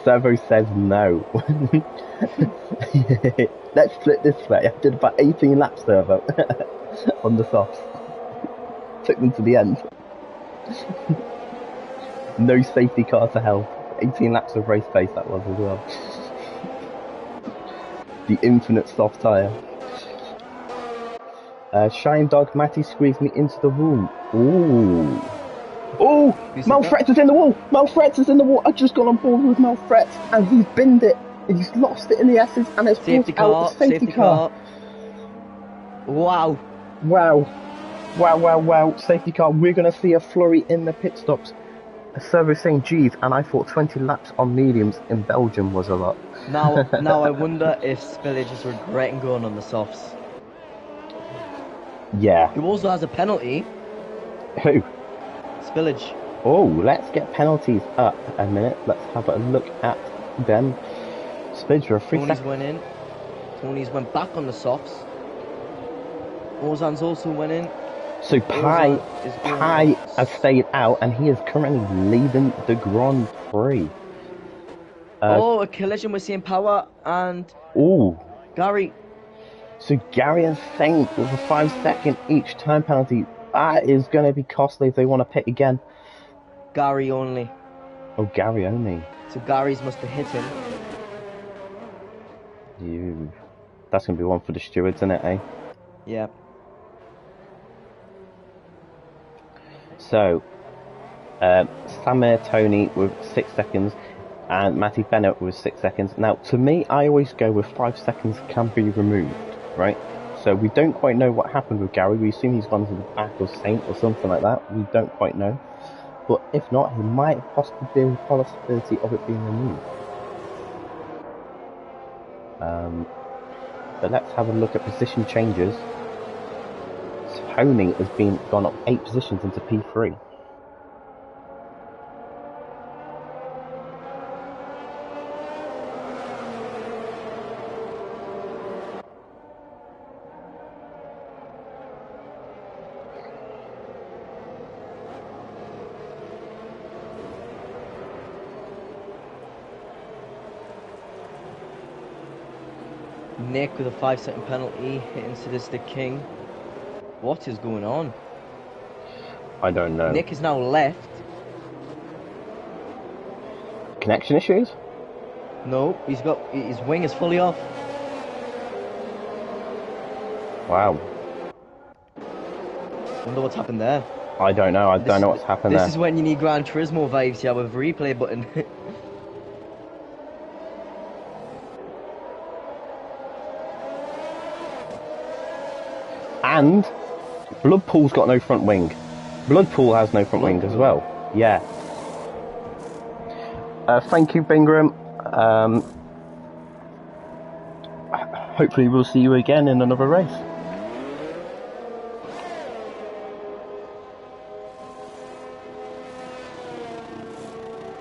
Servo says no. Let's flip this way. I did about 18 laps, Servo, on the softs. Took them to the end. No safety car to help. 18 laps of race pace that was as well. The infinite soft tyre. Shine Dog Matty squeezed me into the wall. Ooh. Oh! Malfrets is in the wall! Malfrets is in the wall! I've just gone on board with Malfrets and he's binned it. He's lost it in the S's and it's brought out the safety car. Wow. Wow. Wow, wow, wow. Safety car. We're going to see a flurry in the pit stops. A server saying, geez, and I thought 20 laps on mediums in Belgium was a lot. Now I wonder if Spillage is regretting going on the softs. Yeah. He also has a penalty. Who? Spillage. Oh, let's get penalties up a minute. Let's have a look at them. Spillage for a free Tony's went in. Tony's went back on the softs. Ozan's also went in. So Pi has stayed out and he is currently leading the Grand Prix. A collision with St. Power and Gary. So Gary and Saint with a 5 second each time penalty. That is going to be costly if they want to pit again. Gary only. Oh, Gary only. So Gary's must have hit him. That's going to be one for the stewards, isn't it, eh? Yeah. So, Samir Tony with 6 seconds and Matty Bennett with 6 seconds. Now, to me, I always go with 5 seconds can be removed, right? So we don't quite know what happened with Gary. We assume he's gone to the back of Saint or something like that. We don't quite know. But if not, he might possibly be a possibility of it being removed. But let's have a look at position changes. Tony has gone up 8 positions into P3. Nick with a 5-second penalty, hitting Sadistic King. What is going on? I don't know. Nick is now left. Connection issues? No, his wing is fully off. Wow. Wonder what's happened there. I don't know. I don't know what's happened there. This is when you need Gran Turismo vibes, yeah, with a replay button. And Bloodpool's got no front wing. Bloodpool has no front wing as well. Yeah. Thank you, Bingham. Hopefully we'll see you again in another race.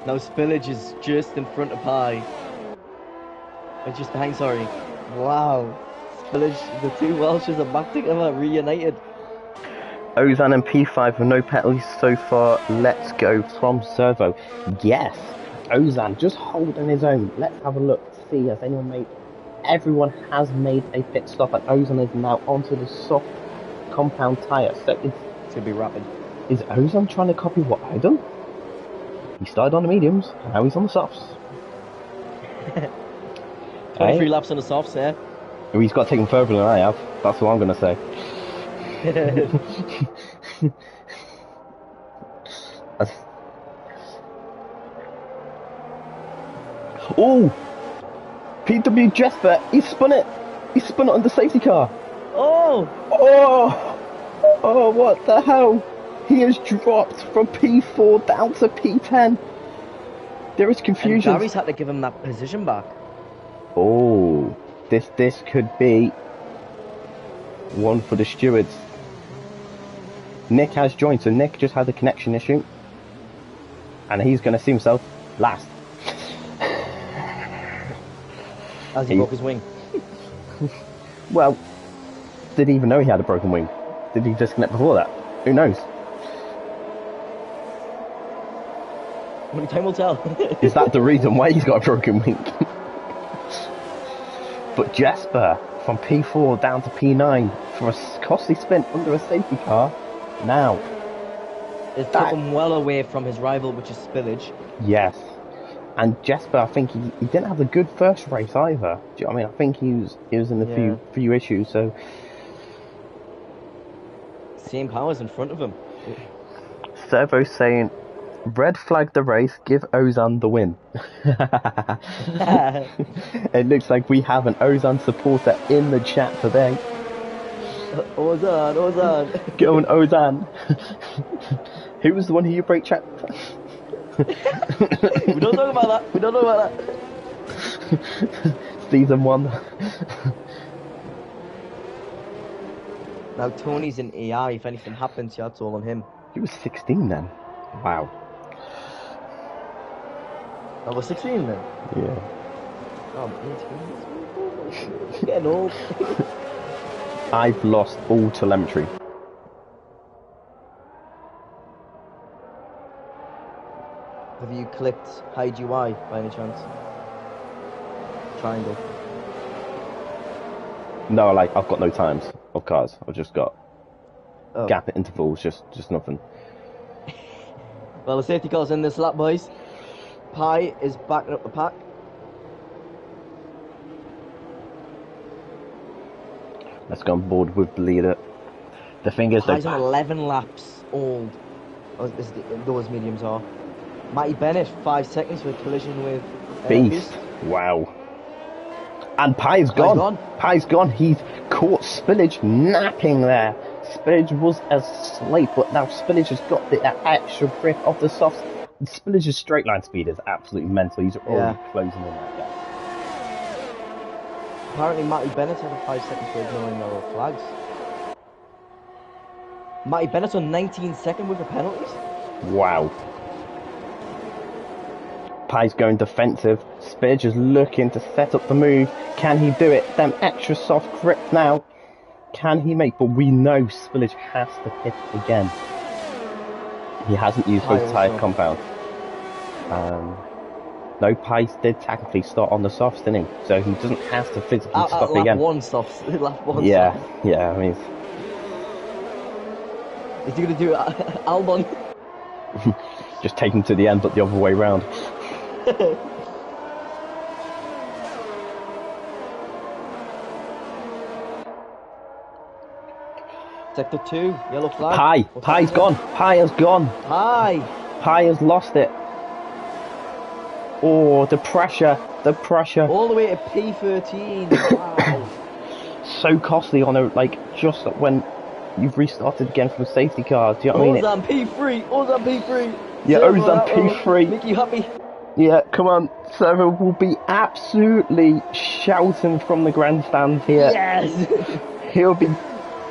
Now Spillage is just in front of Pie. Or just behind, sorry. Wow. Spillage, the two Welshes are back together, reunited. Ozan and P5 with no penalties so far. Let's go from Servo. Yes, Ozan just holding his own. Let's have a look to see has anyone made. Everyone has made a pit stop, and Ozan is now onto the soft compound tyre. So it's gonna be rapid. Is Ozan trying to copy what I done? He started on the mediums, and now he's on the softs. 23 laps on the softs, yeah. Oh, he's got to take them further than I have. That's what I'm going to say. Oh! PW Jesper, he spun it! He spun it on the safety car! Oh! Oh! Oh, what the hell? He has dropped from P4 down to P10. There is confusion. And Gary's had to give him that position back. Oh, this could be one for the stewards. Nick has joined, so Nick just had a connection issue, and he's going to see himself last. As he broke his wing. Well, did he even know he had a broken wing? Did he disconnect before that? Who knows? Only time will tell. Is that the reason why he's got a broken wing? But Jesper, from P4 down to P9 for a costly spin under a safety car. Now, it took him well away from his rival, which is Spillage. Yes. And Jesper, I think he didn't have a good first race either. Do you know what I mean? I think he was in a few issues, so... Same powers in front of him. Servo's saying, red flag the race, give Ozan the win. It looks like we have an Ozan supporter in the chat today. Ozan. Go on, Ozan. Who was the one who you break chat? We don't talk about that. Season 1. Now Tony's in AI. If anything happens, yeah, it's all on him. He was 16 then. Wow. I was 16 then? Yeah. Oh, 18. Getting old. I've lost all telemetry. Have you clicked hide UI by any chance? Triangle. No, like, I've got no times of cars. I've just got Oh. gap at intervals, just nothing. Well, the safety car's in this lap, boys. Pi is backing up the pack. Let's go on board with the leader. The thing is, Pi's on 11 laps old. Those mediums are. Matty Bennett, 5 seconds for a collision with Beast. Wow. And Pi's gone. Pi's gone. He's caught Spillage napping there. Spillage was asleep, but now Spillage has got the extra grip of the softs. Spillage's straight line speed is absolutely mental. He's already closing in that gap. Apparently, Matty Bennett had a 5 seconds for ignoring yellow flags. Matty Bennett's on 19 seconds with the penalties. Wow. Pi's going defensive. Spillage is looking to set up the move. Can he do it? Them extra soft grip now. Can he make? But we know Spillage has to hit again. He hasn't used his tyre compound. No, Pice did technically start on the softs, didn't he? So he doesn't have to physically stop again. Lap 1 softs. Lap 1 yeah, softs. Yeah, I mean... Is he going to do Albon? Just take him to the end, but the other way round. Sector 2, yellow flag. Pi's gone. Pi has gone. Pi has lost it. Oh, the pressure. All the way to P13. Wow. So costly on a, just when you've restarted again from a safety car. Do you know what I mean? Ozan P3. Yeah, Ozan P3. Make you happy. Yeah, come on. Servo will be absolutely shouting from the grandstands here. Yes. He'll be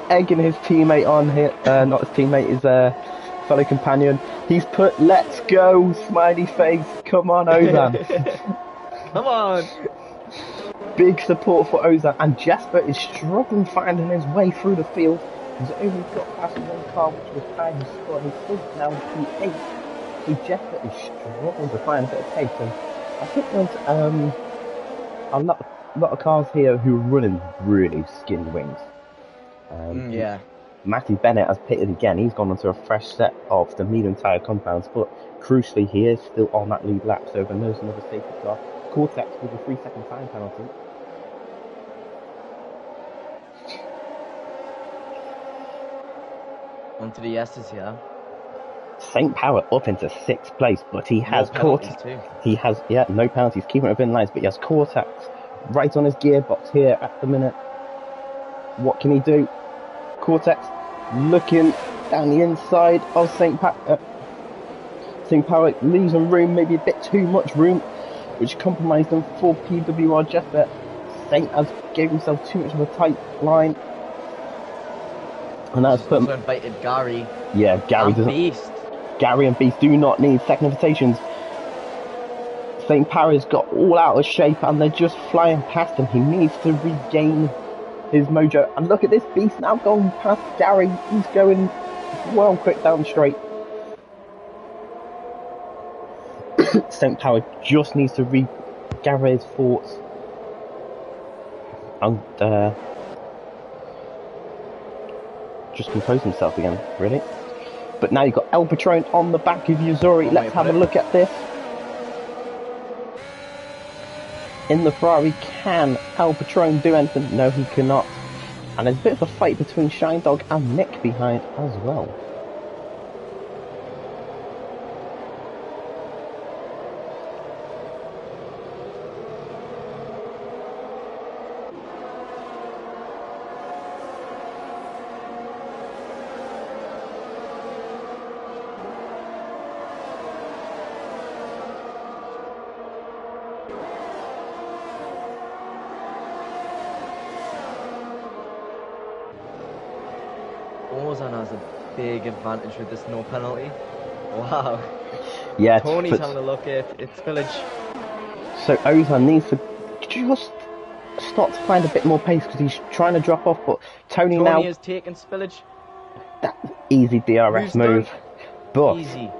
egging his teammate on here. Not his teammate, his fellow companion. He's put "Let's go" smiley face. Come on, Ozan. Come on. Big support for Ozan, and Jasper is struggling finding his way through the field. He's only got past one car, which was Tyler's spot. He's still down P8. So Jasper is struggling to find a bit of pace. And I think there's a lot of cars here who are running really skinny wings. Yeah. Matty Bennett has pitted again. He's gone onto a fresh set of the medium tyre compounds, but crucially he is still on that lead lap, so there knows another safety car. Cortex with a 3-second time penalty. On to the Yeses here. St. Power up into 6th place, but he has Cortex. He has, no penalties, keeping it within lines, but he has Cortex right on his gearbox here at the minute. What can he do? Cortex looking down the inside of St. Power. St. Power losing room, maybe a bit too much room, which compromised them for PWR Jesper. Saint has gave himself too much of a tight line. And that's put him... invited Gary. Yeah, Gary doesn't... Beast. Gary and Beast do not need second invitations. St. Power's got all out of shape and they're just flying past him. He needs to regain his mojo. And look at this, Beast now going past Gary. He's going well quick down straight. St. Power just needs to regather his thoughts and just compose himself again, really. But now you've got El Patron on the back of Yuzuri. Let's have a look at this. In the Ferrari, can El Patron do anything? No, he cannot. And there's a bit of a fight between Shine Dog and Nick behind as well. Ozan has a big advantage with this no penalty. Wow. Yeah, Tony's having a look at its village. So Ozan needs to just start to find a bit more pace because he's trying to drop off, but Tony now has taken spillage. That easy DRS move. But easy.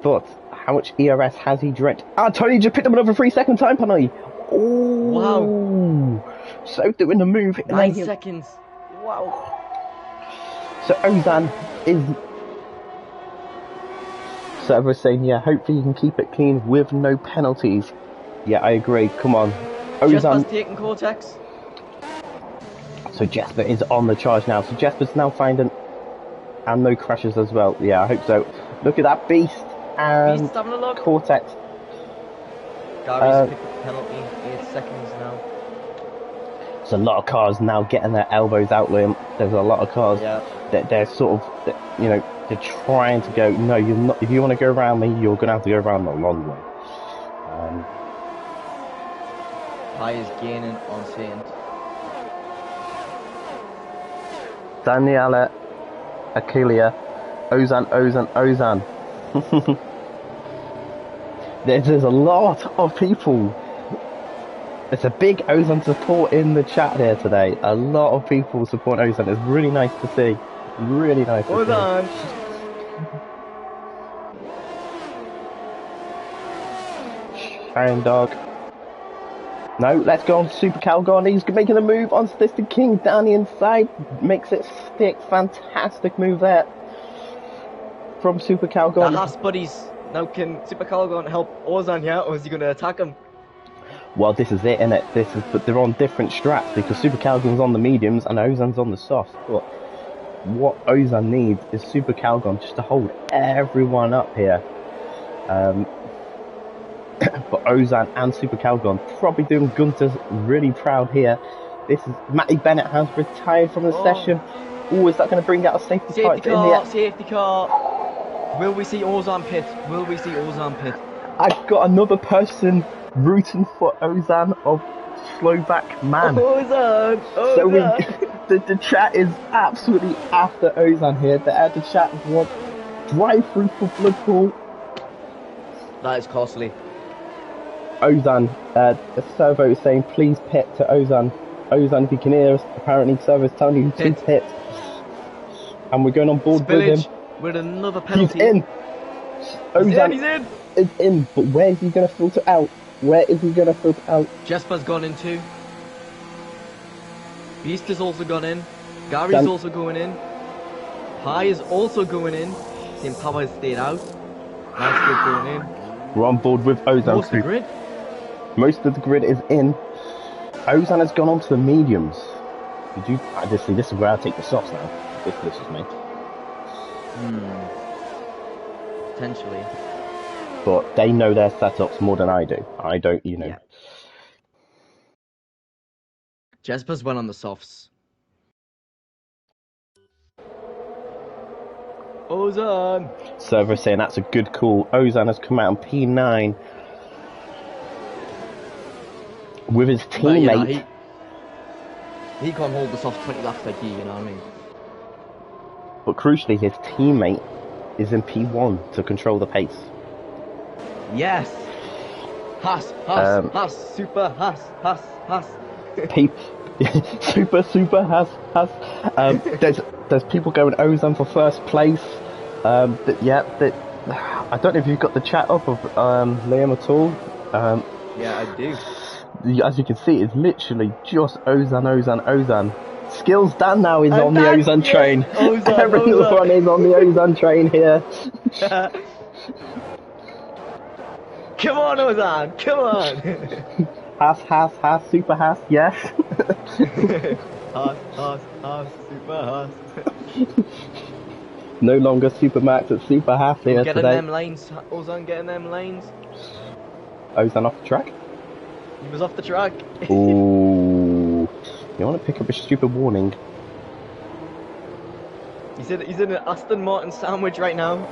But how much ERS has he drenched? Ah, Tony just picked up another 3-second time penalty. Oh wow. So doing the move. 9 seconds. Wow. So Ozan is. So everyone's saying, yeah, hopefully you can keep it clean with no penalties. Yeah, I agree. Come on, Jesper's Ozan. taking Cortex. So Jesper is on the charge now. So Jesper's now finding, and no crashes as well. Yeah, I hope so. Look at that beast and Beast's having a look. Cortex. Gary's picked up the penalty. 8 seconds now. There's a lot of cars now getting their elbows out, Liam. There's a lot of cars that they're sort of, you know, they're trying to go, no, you're not. If you want to go around me, you're going to have to go around the long way. High is gaining on Saint. Daniela, Aquilia, Ozan. There's a lot of people. There's a big Ozan support in the chat here today. A lot of people support Ozan. It's really nice to see. Really nice to see. Shine Dog. No, let's go on to Super Calgon. He's making a move on Statistic King down the inside. Makes it stick. Fantastic move there from Super Calgon. The Haas buddies. Now can Super Calgon help Ozan here, or is he going to attack him? Well, this is it, innit? But they're on different strats because Super Calgon's on the mediums and Ozan's on the softs. But what Ozan needs is Super Calgon just to hold everyone up here. But Ozan and Super Calgon probably doing Gunter's really proud here. This is Matty Bennett has retired from the session. Oh, is that going to bring out a safety car? Safety car. Will we see Ozan pit? I've got another person rooting for Ozan of Slovak man. Ozan. So the chat is absolutely after Ozan here. The chat wants drive through for Bloodpool. That is costly. Ozan, the servo is saying please pit to Ozan. Ozan, if you can hear us, apparently servo is telling you to pit. And we're going on board with him. With another penalty. He's in. Ozan is in, but where is he going to filter out? Jesper's gone in too. Beast has also gone in. Gary's also going in. High is also going in. Team Power has stayed out. Nice good going in. We're on board with Ozan. Most of the grid is in. Ozan has gone on to the mediums. This is where I take the softs now. This is me. Potentially. But they know their setups more than I do. I don't, you know. Yeah. Jesper's went on the softs. Ozan! Server saying that's a good call. Ozan has come out on P9 with his teammate. He can't hold the soft 20 laps like you know what I mean? But crucially, his teammate is in P1 to control the pace. Yes! Haas, super Haas. Super Haas. There's people going Ozan for first place. I don't know if you've got the chat up of Liam at all. Yeah, I do. As you can see, it's literally just Ozan. Skills Dan now is on the Ozan train. Everyone is on the Ozan train here. Come on, Ozan, come on. Haas, super Haas, yes. Haas, super Haas. No longer Super Max, it's Super Haas here getting today. Them lanes, Ozan getting them lanes. Ozan off the track? He was off the track. Ooh. You want to pick up a stupid warning? He's in an Aston Martin sandwich right now.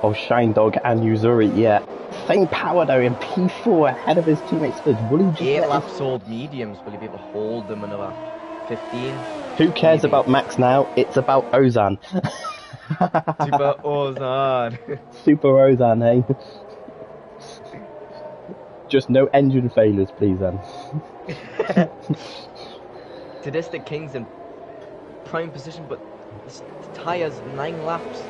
Oh, Shine Dog and Uzuri, yeah. Same power though in P4 ahead of his teammates. Will he just 8 laps sold mediums? Will he be able to hold them another 15? Who cares about Max now? It's about Ozan. Super Ozan. Super Ozan, hey? Just no engine failures, please, then. Sadistic King's in prime position, but the tyres 9 laps.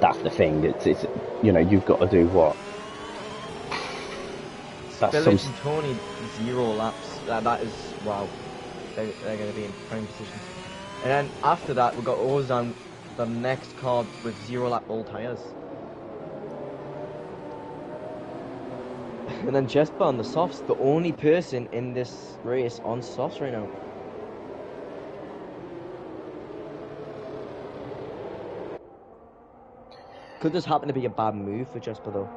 That's the thing. It's you know, you've got to do what? Spillage and Tony 0 laps. That is wow. They're going to be in prime position. And then after that, we got Ozan, the next car with 0 lap all tyres. And then Jesper on the softs, the only person in this race on softs right now. Could this happen to be a bad move for Jesper though?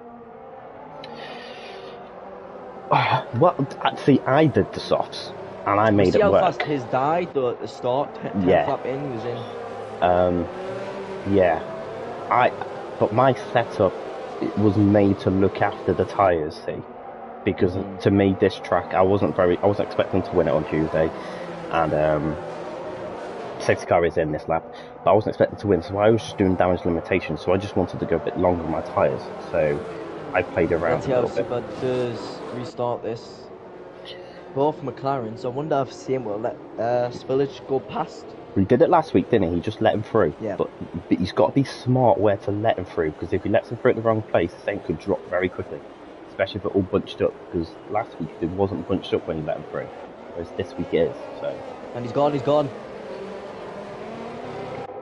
Well, see, I did the softs, and I made See it how work. fast his died though at the start? 10th Yeah. lap in, he was in. Yeah. But my setup, it was made to look after the tyres, see? Because to me, this track, I wasn't expecting to win it on Tuesday, and safety car is in this lap, but I wasn't expecting to win, so I was just doing damage limitation, so I just wanted to go a bit longer on my tyres, so I played around Let's see a how little bit. Super does restart this. Both McLaren, so I wonder if Sam will let Spillage go past. He did it last week, didn't he? He just let him through. Yeah. But he's got to be smart where to let him through, because if he lets him through at the wrong place, the thing could drop very quickly. Especially if it all bunched up, because last week it wasn't bunched up when he let him through. Whereas this week it is, so. And he's gone.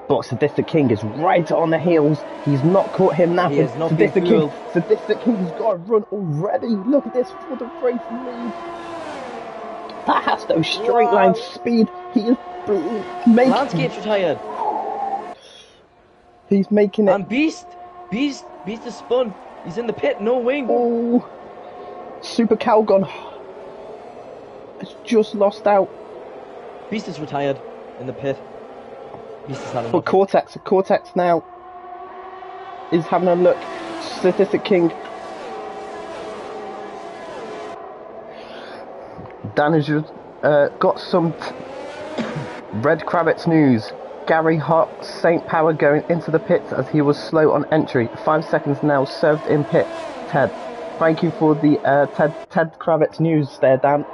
But Sadistic King is right on the heels. He's not caught him napping. He has not been fooled. Sadistic King's got a run already. Look at this for the race lead. That has no straight line speed. He is making. Landscape's retired. He's making it. And Beast is spun. He's in the pit, no wing. Oh, Super Calgon has just lost out. Beast is retired in the pit. Beast is having But Cortex now is having a look. Statistic King. Dan has just got some Red Kravitz news. Gary Hart, St. Power going into the pits as he was slow on entry. 5 seconds now served in pit. Ted, thank you for the Ted Kravitz news there, Dan.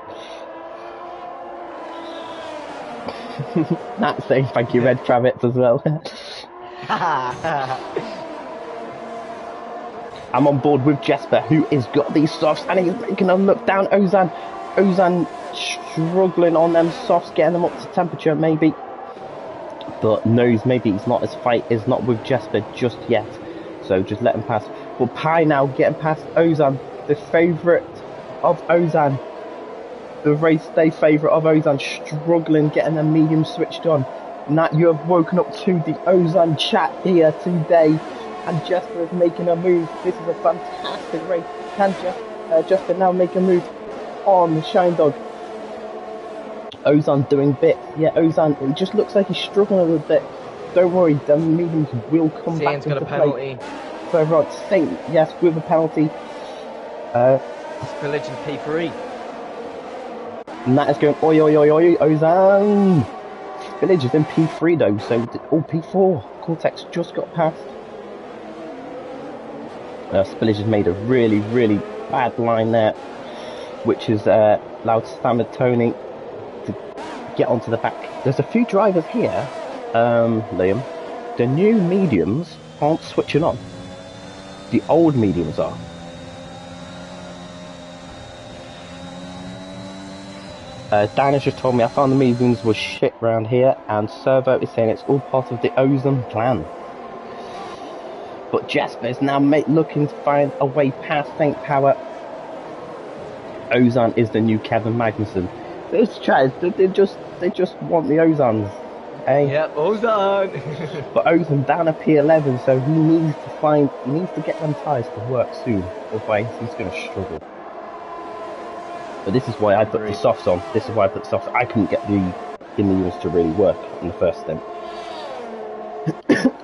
Nat saying thank you, Red Kravitz, as well. I'm on board with Jesper, who has got these softs, and he's making a look down Ozan. Ozan struggling on them softs, getting them up to temperature, maybe. But knows maybe his fight is not with Jesper just yet. So just let him pass. But Pi now getting past Ozan, the favourite of Ozan. The race day favourite of Ozan, struggling getting the medium switched on. Nat, you have woken up to the Ozan chat here today, and Jesper is making a move. This is a fantastic race. Can Jesper now make a move on the Shine Dog? Ozan doing bits. Yeah, Ozan, it just looks like he's struggling a little bit. Don't worry, the mediums will come back into play. Saint's got a penalty. Further on, Saint, yes, with a penalty. Spillage and P3. And that is going, oi, Ozan. Village is in P3 though, so, P4. Cortex just got past. Spillage has made a really, really bad line there, which has allowed Stammer Tony to get onto the back. There's a few drivers here, Liam. The new mediums aren't switching on. The old mediums are. Dan has just told me I found the mediums was shit round here, and Servo is saying it's all part of the Ozan plan. But Jasper is now looking to find a way past St. Power. Ozan is the new Kevin Magnussen. This chat, they just want the Ozans. Eh? Yep, Ozan. But Ozan down at P11, so he needs to get them tyres to work soon, otherwise he's going to struggle. But this is why I put the softs on. I couldn't get the mediums to really work in the first stint.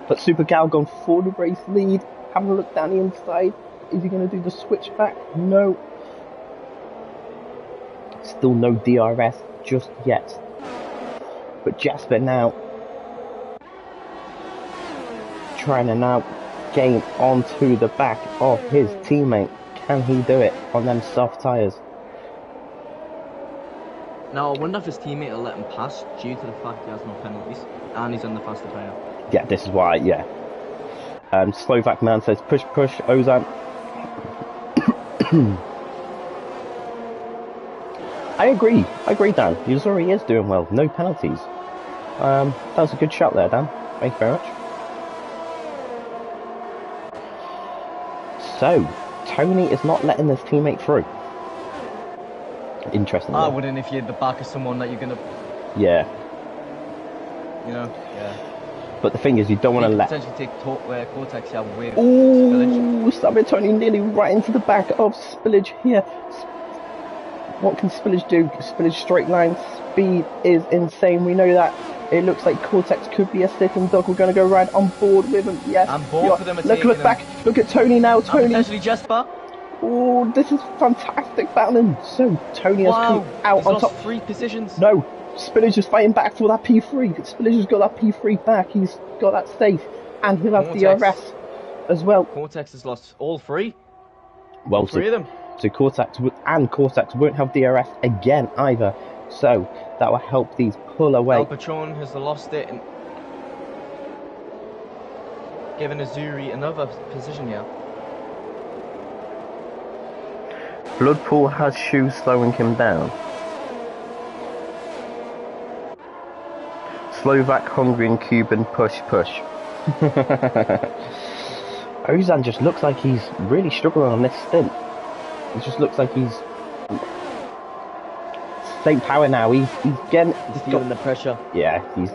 But Super Gal gone for the race lead. Having a look down the inside. Is he going to do the switch back? No. Still no DRS just yet. But Jasper now trying to now gain onto the back of his teammate. Can he do it on them soft tyres? Now, I wonder if his teammate will let him pass due to the fact he has no penalties and he's on the faster tyre. Yeah, this is why, yeah. Slovak man says, push, Ozan. I agree, Dan. Yuzuri is doing well. No penalties. That was a good shot there, Dan. Thank you very much. So, Tony is not letting his teammate through. Interesting. I wouldn't if you're at the back of someone that you're gonna. Yeah. You know. Yeah. But the thing is, you don't want to let. Potentially take Cortex out with. Ooh, Spillage. Tony nearly right into the back of Spillage here. What can Spillage do? Spillage straight line speed is insane. We know that. It looks like Cortex could be a sitting dog. We're going to go right on board with him. Yes. And both of them are look back. Look at Tony now. Tony. Potentially Jesper. Oh, this is fantastic battling. So Tony has come out He's on lost top. 3 positions. No, Spillage is fighting back for that P3. Spillage has got that P3 back. He's got that safe, and he'll have DRS as well. Cortex has lost all 3. Well, all 3 of them. So Cortex won't have DRS again either. So that will help these pull away. El Patron has lost it and given Azuri another position here. Bloodpool has shoes slowing him down. Slovak, Hungarian, Cuban, push. Ozan just looks like he's really struggling on this stint. It just looks like he's same power now. He's feeling the pressure. Yeah, he's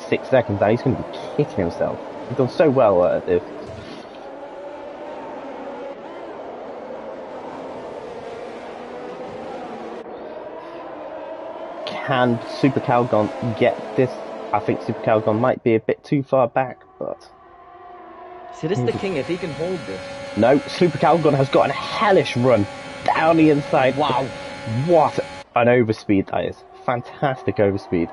6 seconds now. He's going to be kicking himself. He's done so well at this. Can Super Calgon get this? I think Super Calgon might be a bit too far back, but... See, this is the king, if he can hold this. No, Super Calgon has got a hellish run down the inside. Wow, what an overspeed that is. Fantastic overspeed.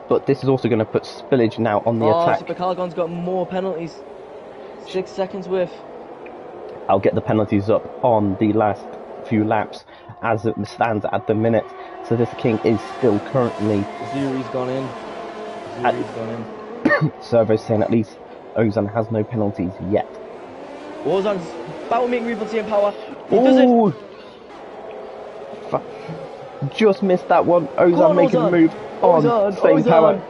But this is also going to put Spillage now on the attack. Super Calgon's got more penalties. 6 seconds worth. I'll get the penalties up on the last few laps as it stands at the minute. So this king is still currently... Zuri's gone in. Servo's saying at least Ozan has no penalties yet. Ozan's about to make Revolt in power. He does it! Just missed that one. Ozan making a move on same power.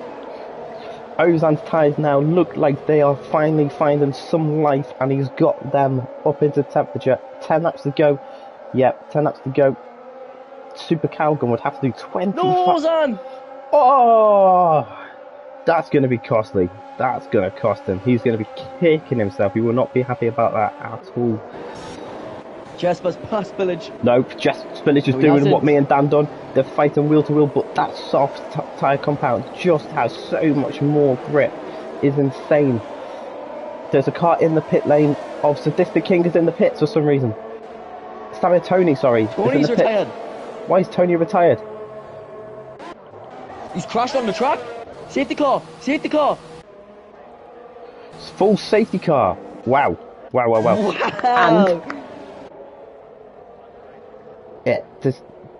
Ozan's tyres now look like they are finally finding some life, and he's got them up into temperature. 10 laps to go. Yep, 10 laps to go. Super Calgon would have to do 25. No, Ozan! Oh! That's going to be costly. That's going to cost him. He's going to be kicking himself. He will not be happy about that at all. Jesper's past Spillage. No, Spillage is doing what me and Dan done. They're fighting wheel to wheel, but that soft tyre compound just has so much more grip. It's insane. There's a car in the pit lane of Sadistic King is in the pits for some reason. Tony, sorry. Tony's retired. Why is Tony retired? He's crashed on the track. Safety car. Safety car. Full safety car. Wow. And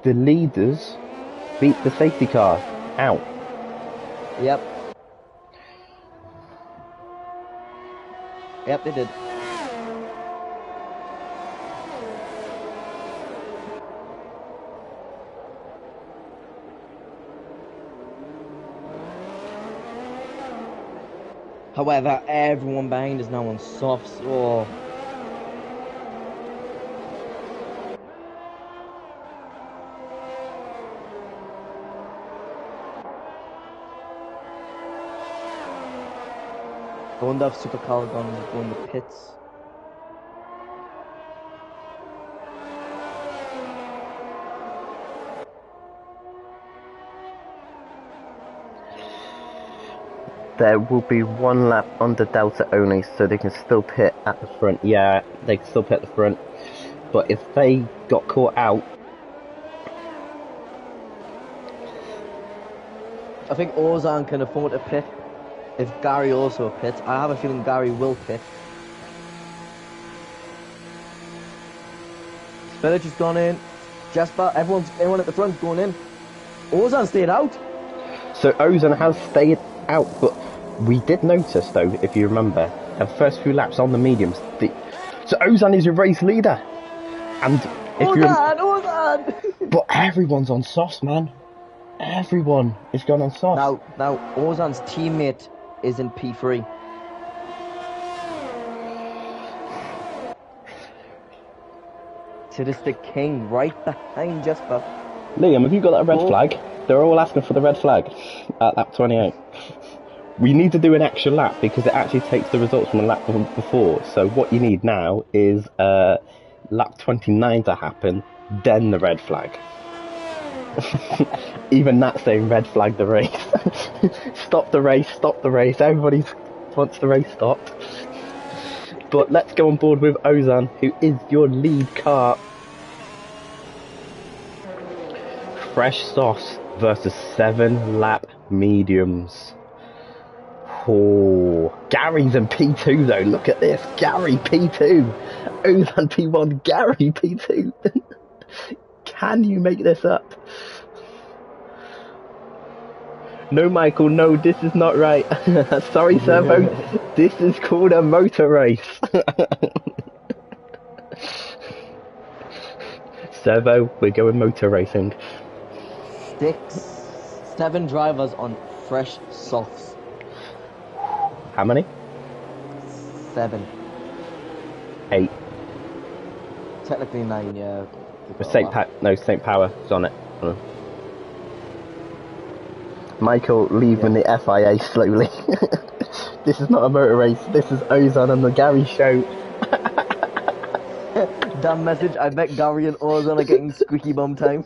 the leaders beat the safety car out. Yep, they did. However, everyone behind is now on softs. Oh. I wonder if Super Calgon is going to pits. There will be 1 lap under Delta only, so they can still pit at the front. Yeah, they can still pit at the front. But if they got caught out... I think Ozan can afford to pit. If Gary also pits, I have a feeling Gary will pit. Spillage has gone in. Jasper, everyone at the front going in. Ozan stayed out. So Ozan has stayed out, but we did notice though, if you remember, the first few laps on the mediums. So Ozan is your race leader, and if Ozan. But everyone's on softs, man. Everyone is gone on soft. Now, Ozan's teammate is in P3. So this the king right behind Jesper. Liam, have you got that red flag? They're all asking for the red flag at lap 28. We need to do an extra lap because it actually takes the results from the lap before. So what you need now is lap 29 to happen, then the red flag. Even that's saying red flag the race. Stop the race, stop the race. Everybody wants the race stopped. But let's go on board with Ozan, who is your lead car. Fresh sauce versus 7 lap mediums. Oh, Gary's in P2 though. Look at this. Gary P2. Ozan P1, Gary P2. Can you make this up? No, Michael, no, this is not right. Sorry, Servo. This is called a motor race. Servo, we're going motor racing. 7 drivers on fresh softs. How many? 7. 8. Technically 9, yeah. St. Power is on it. Michael leaving the FIA slowly. This is not a motor race. This is Ozan and the Gary show. Damn message. I bet Gary and Ozan are getting squeaky bum time.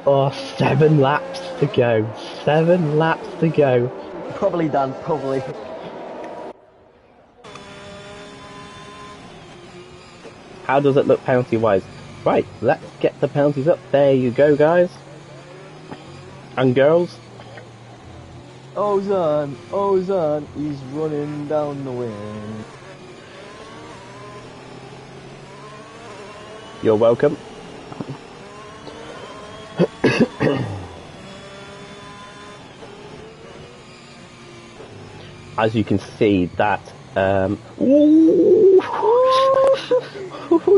Oh, 7 laps to go. 7 laps to go. Probably done. Probably. How does it look penalty-wise? Right, let's get the penalties up. There you go, guys. And girls. Ozan, he's running down the wing. You're welcome. As you can see, that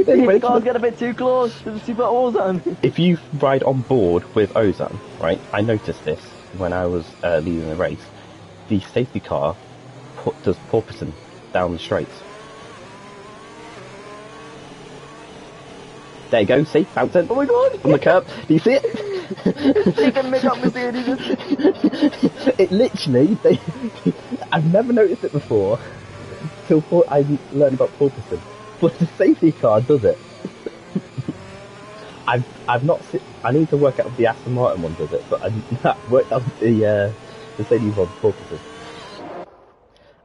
The cars get a bit too close to the Super Ozan. If you ride on board with Ozan, right, I noticed this when I was leading the race. The safety car does porpoising down the straights. There you go, see, bouncing. Oh my god! On the curb. Do you see it? They can make up Mercedes. It literally, I've never noticed it before until I learned about porpoising. But the safety car does it. I've not. I need to work out if the Aston Martin one does it, but I've not worked out the Mercedes one porpoising.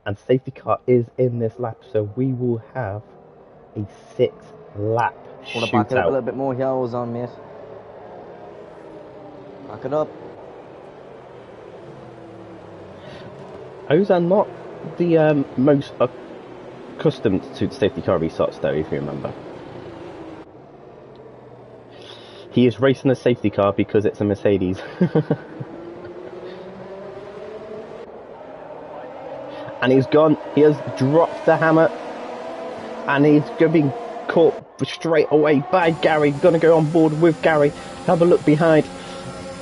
And safety car is in this lap, so we will have a 6-lap shootout. Want to back it up a little bit more here, Ozan, mate. Back it up. Ozan not the most accustomed to the safety car restarts, though, if you remember. He is racing a safety car because it's a Mercedes. And he's gone. He has dropped the hammer. And he's going to be caught straight away by Gary. Going to go on board with Gary. Have a look behind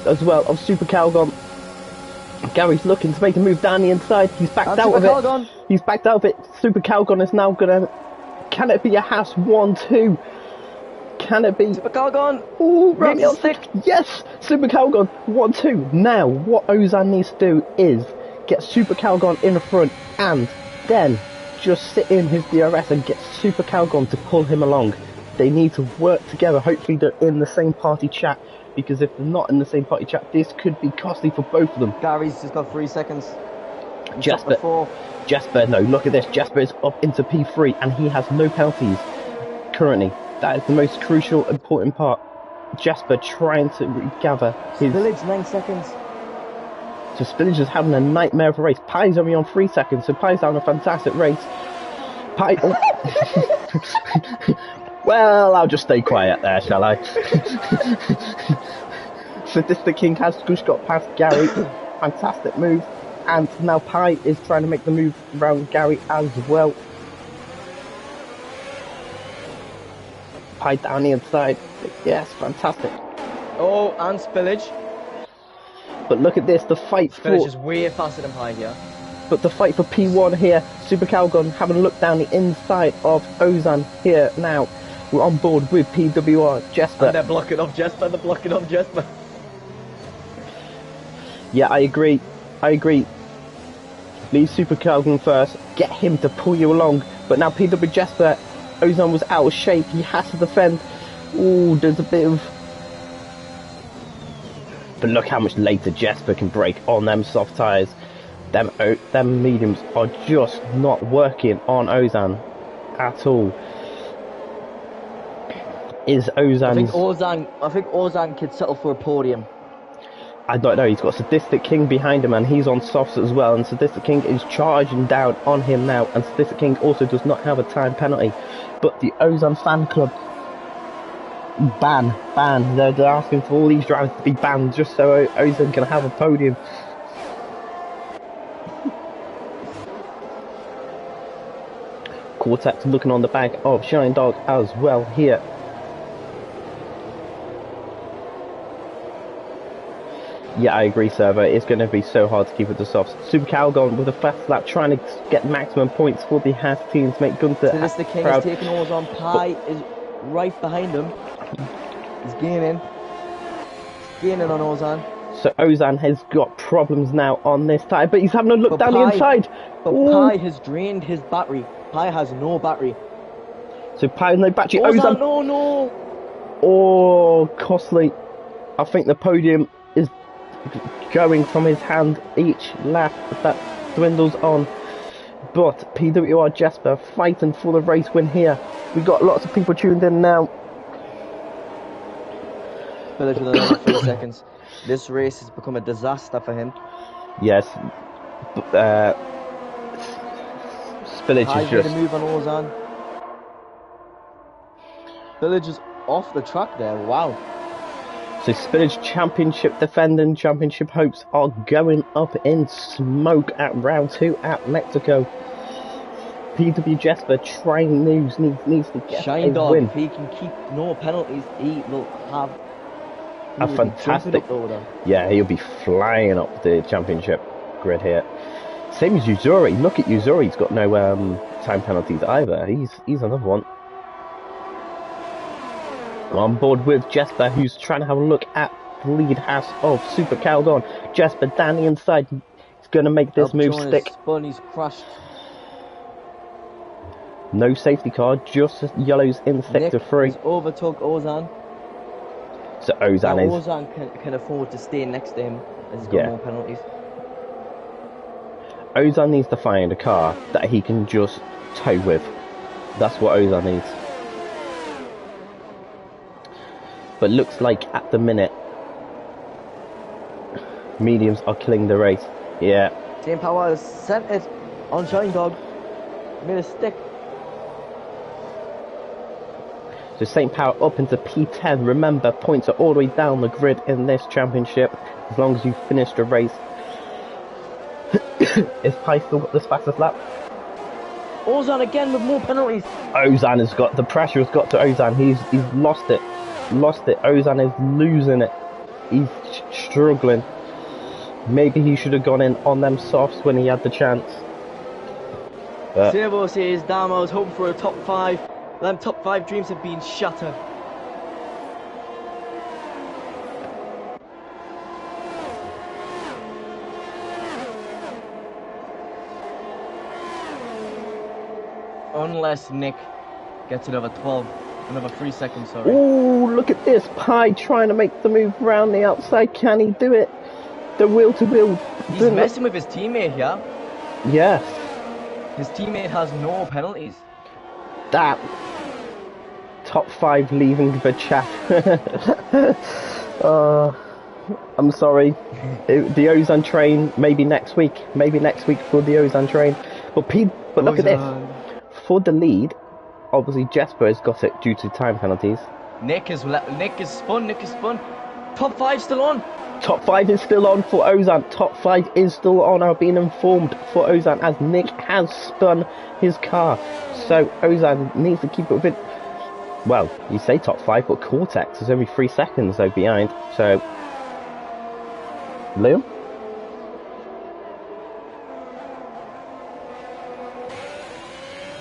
as well of Super Calgon. Gary's looking to make a move down the inside. He's backed out of it. He's backed out of it. Super Calgon is now going to... Can it be a Haas 1-2? Can it be... Super Calgon! Ooh, Maybe on stick! Yes! Super Calgon 1-2. Now, what Ozan needs to do is get Super Calgon in the front and then just sit in his DRS and get Super Calgon to pull him along. They need to work together. Hopefully they're in the same party chat, because if they're not in the same party chat, this could be costly for both of them. Gary's just got 3 seconds. Jasper, no, look at this. Jasper is up into P3 and he has no penalties currently. That is the most crucial, important part. Jasper trying to regather his... Village, 9 seconds. So Spillage is having a nightmare of a race. Pie's only on 3 seconds, so Pie's having a fantastic race. Pie... Oh. Well, I'll just stay quiet there, shall I? Sadistic King has just got past Gary. Fantastic move. And now Pie is trying to make the move around Gary as well. Pie down the inside. Yes, fantastic. Oh, and spillage. But look at this, the fight Spillage for... is way faster than Pi here. But the fight for P1 here, Super Calgon having a look down the inside of Ozan here now. We're on board with PWR Jesper. And they're blocking off Jesper, Yeah, I agree. Leave Super Calgon first, get him to pull you along. But now PW Jesper, Ozan was out of shape, he has to defend. Ooh, there's a bit of... But look how much later Jesper can brake on them soft tyres. Them mediums are just not working on Ozan at all. Is Ozan's... I think Ozan could settle for a podium. I don't know, he's got Sadistic King behind him and he's on softs as well, and Sadistic King is charging down on him now, and Sadistic King also does not have a time penalty. But the Ozan fan club ban. They're asking for all these drivers to be banned just so Ozan can have a podium. Cortex looking on the back of Shine Dog as well here. Yeah, I agree, Servo. It's going to be so hard to keep with the softs. Super Calgon with a fast lap, trying to get maximum points for the Haas teams, make Gunther So the King proud. is taking Ozan. Pi is right behind him. He's gaining on Ozan. So Ozan has got problems now on this tyre, but he's having a look down the inside. But Pi has drained his battery. Pi has no battery. So Pi has no battery. Ozan, no! Oh, costly. I think the podium is going from his hand each lap that dwindles on. But PWR Jesper fighting for the race win here. We've got lots of people tuned in now. Village with another 3 seconds. This race has become a disaster for him. Yes. Spillage is just... made a move on Ozan. Village is off the track there, wow. So Spillage championship defending championship hopes are going up in smoke at round 2 at Mexico. PW Jesper trying needs to get Shine a Dog, win. if he can keep no penalties, he will have A fantastic... Yeah, he'll be flying up the championship grid here. Same as Uzuri. Look at Uzuri, he's got no time penalties either. He's another one. On board with Jesper, who's trying to have a look at the lead house of Super Calgon. Jesper down the inside. He's going to make this move stick. He's crashed. No safety car, just yellows in sector 3. He's overtook Ozan. So Ozan is... Ozan can afford to stay next to him as he's got more penalties. Ozan needs to find a car that he can just tow with. That's what Ozan needs. But looks like at the minute, mediums are killing the race. Yeah. Team Power has sent it on Shine Dog. Made a stick. So St. Power up into P10. Remember, points are all the way down the grid in this championship, as long as you finish the race. Is Pi still got this fastest lap? Ozan again with more penalties. Ozan has got, the pressure has got to Ozan. He's lost it. Ozan is losing it. He's struggling. Maybe he should have gone in on them softs when he had the chance. Servo says, damn, I was hoping for a top 5. Them top 5 dreams have been shattered. Unless Nick gets another 3 seconds, sorry. Ooh, look at this. Pi trying to make the move round the outside. Can he do it? The wheel to wheel. He's messing with his teammate here. Yes. His teammate has no penalties. That. Top 5 leaving the chat. I'm sorry. The Ozan train, maybe next week. Maybe next week for the Ozan train. But look at this. For the lead, obviously Jesper has got it due to time penalties. Nick is spun. Top 5 still on. Top 5 is still on for Ozan. Top 5 is still on. I've been informed for Ozan as Nick has spun his car. So Ozan needs to keep up with it. Well, you say top 5, but Cortex is only 3 seconds though behind. So, Liam?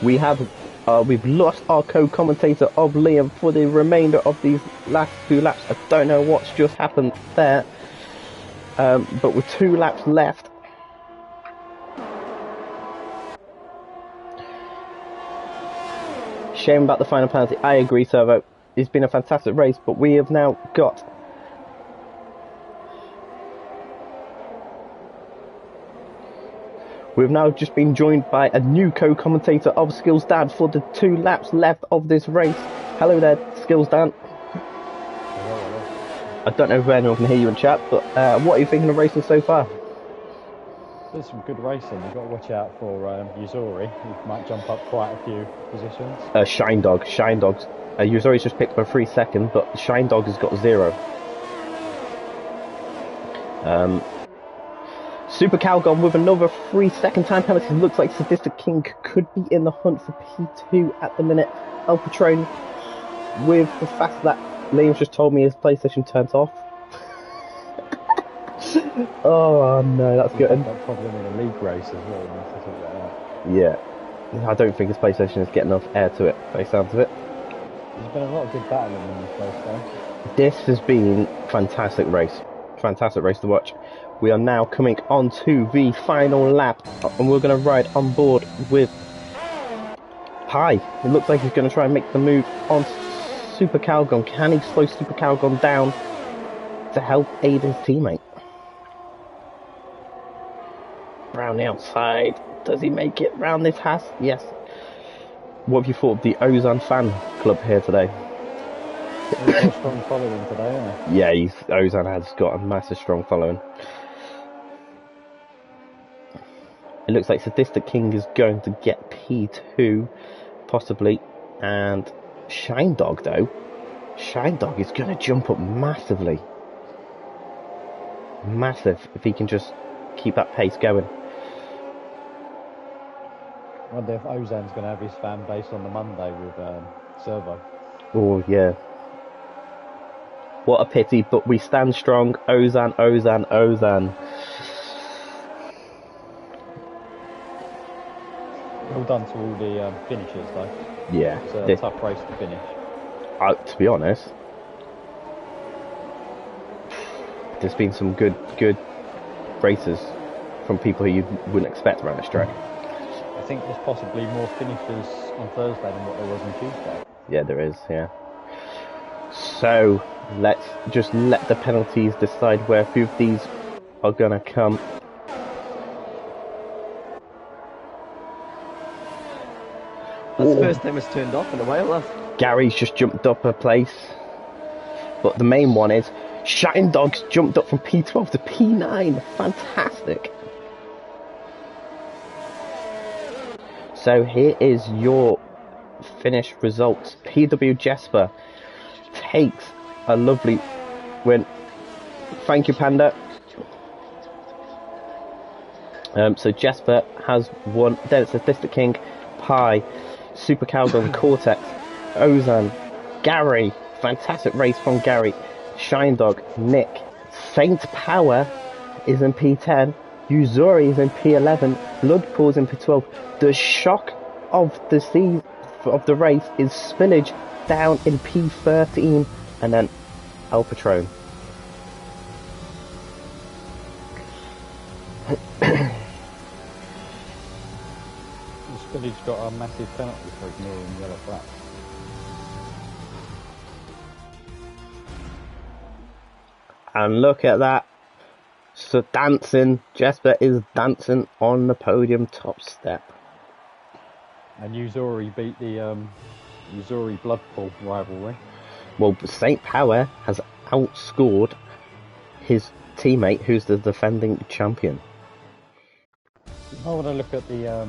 We've lost our co-commentator of Liam for the remainder of these last 2 laps. I don't know what's just happened there, but with 2 laps left, shame about the final penalty. I agree, Servo. It's been a fantastic race, but we have now got we've now just been joined by a new co-commentator of Skills Dan for the 2 laps left of this race. Hello there, Skills Dan. Hello. I don't know if anyone can hear you in chat, but what are you thinking of racing so far? There's some good racing. You've got to watch out for Yuzori. He might jump up quite a few positions. Shine Dog. Yuzori's just picked up a 3 second, but Shine Dog has got 0. Super Calgon with another 3 second time penalty. Looks like Sadistic King could be in the hunt for P2 at the minute. El Patron, with the fact that Liam's just told me his PlayStation turns off. Oh no, that's good. That problem in a league race as well. Yeah, I don't think his PlayStation is getting enough air to it, by the sounds of it. There's been a lot of good battling in this race though. This has been fantastic race to watch. We are now coming on to the final lap, and we're going to ride on board with Pi. It looks like he's going to try and make the move on Super Calgon. Can he slow Super Calgon down to help aid his teammate? Round the outside. Does he make it round this Haas? Yes. What have you thought of the Ozan fan club here today? He's got a strong following today, hasn't he? Yeah, Ozan has got a massive strong following. It looks like Sadistic King is going to get P2, possibly, and Shine Dog though. Shine Dog is going to jump up massively. Massive, if he can just keep that pace going. I wonder if Ozan's going to have his fan base on the Monday with Servo. Oh yeah. What a pity, but we stand strong. Ozan. Well done to all the finishers though. Yeah. It's a tough race to finish. To be honest, there's been some good races from people who you wouldn't expect around this track. I think there's possibly more finishers on Thursday than what there was on Tuesday. Yeah, there is, yeah. So, let's just let the penalties decide where a few of these are going to come. That's the first time it's turned off in a while, lad. Gary's just jumped up a place. But the main one is Shine Dog's jumped up from P12 to P9. Fantastic. So here is your finish results. PW Jesper takes a lovely win. Thank you, Panda. So Jesper has won. Then it's Sadistic King, Pi, Super Calgon, Cortex, Ozan, Gary. Fantastic race from Gary. Shine Dog, Nick. Faint Power is in P10. Yuzori is in P11. Bloodpool is in P12. The shock of the race is Spillage down in P13, and then El Patron. Spillage got a massive penalty for ignoring yellow flags. And look at that. So Jesper is dancing on the podium top step. And Yuzori beat the Yuzori Bloodpool rivalry. Well, Saint Power has outscored his teammate, who's the defending champion. I want to look at the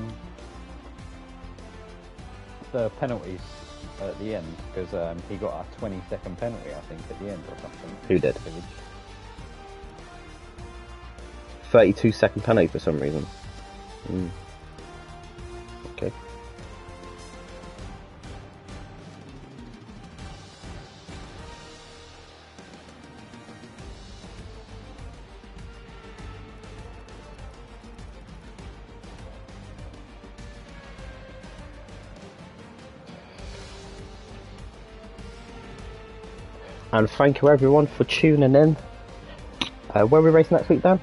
penalties at the end, because he got a 20-second penalty, I think, at the end or something. Who did? 32-second penalty for some reason. Okay. And thank you everyone for tuning in. Where are we racing next week, Dan?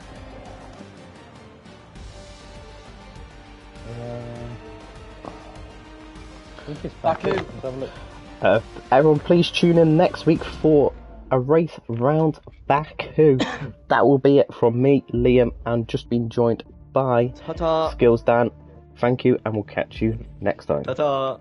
I think it's Baku. Let's have a look. Everyone, please tune in next week for a race round Baku. That will be it from me, Liam, and just been joined by Ta-ta. Skills Dan. Thank you, and we'll catch you next time. Ta-ta.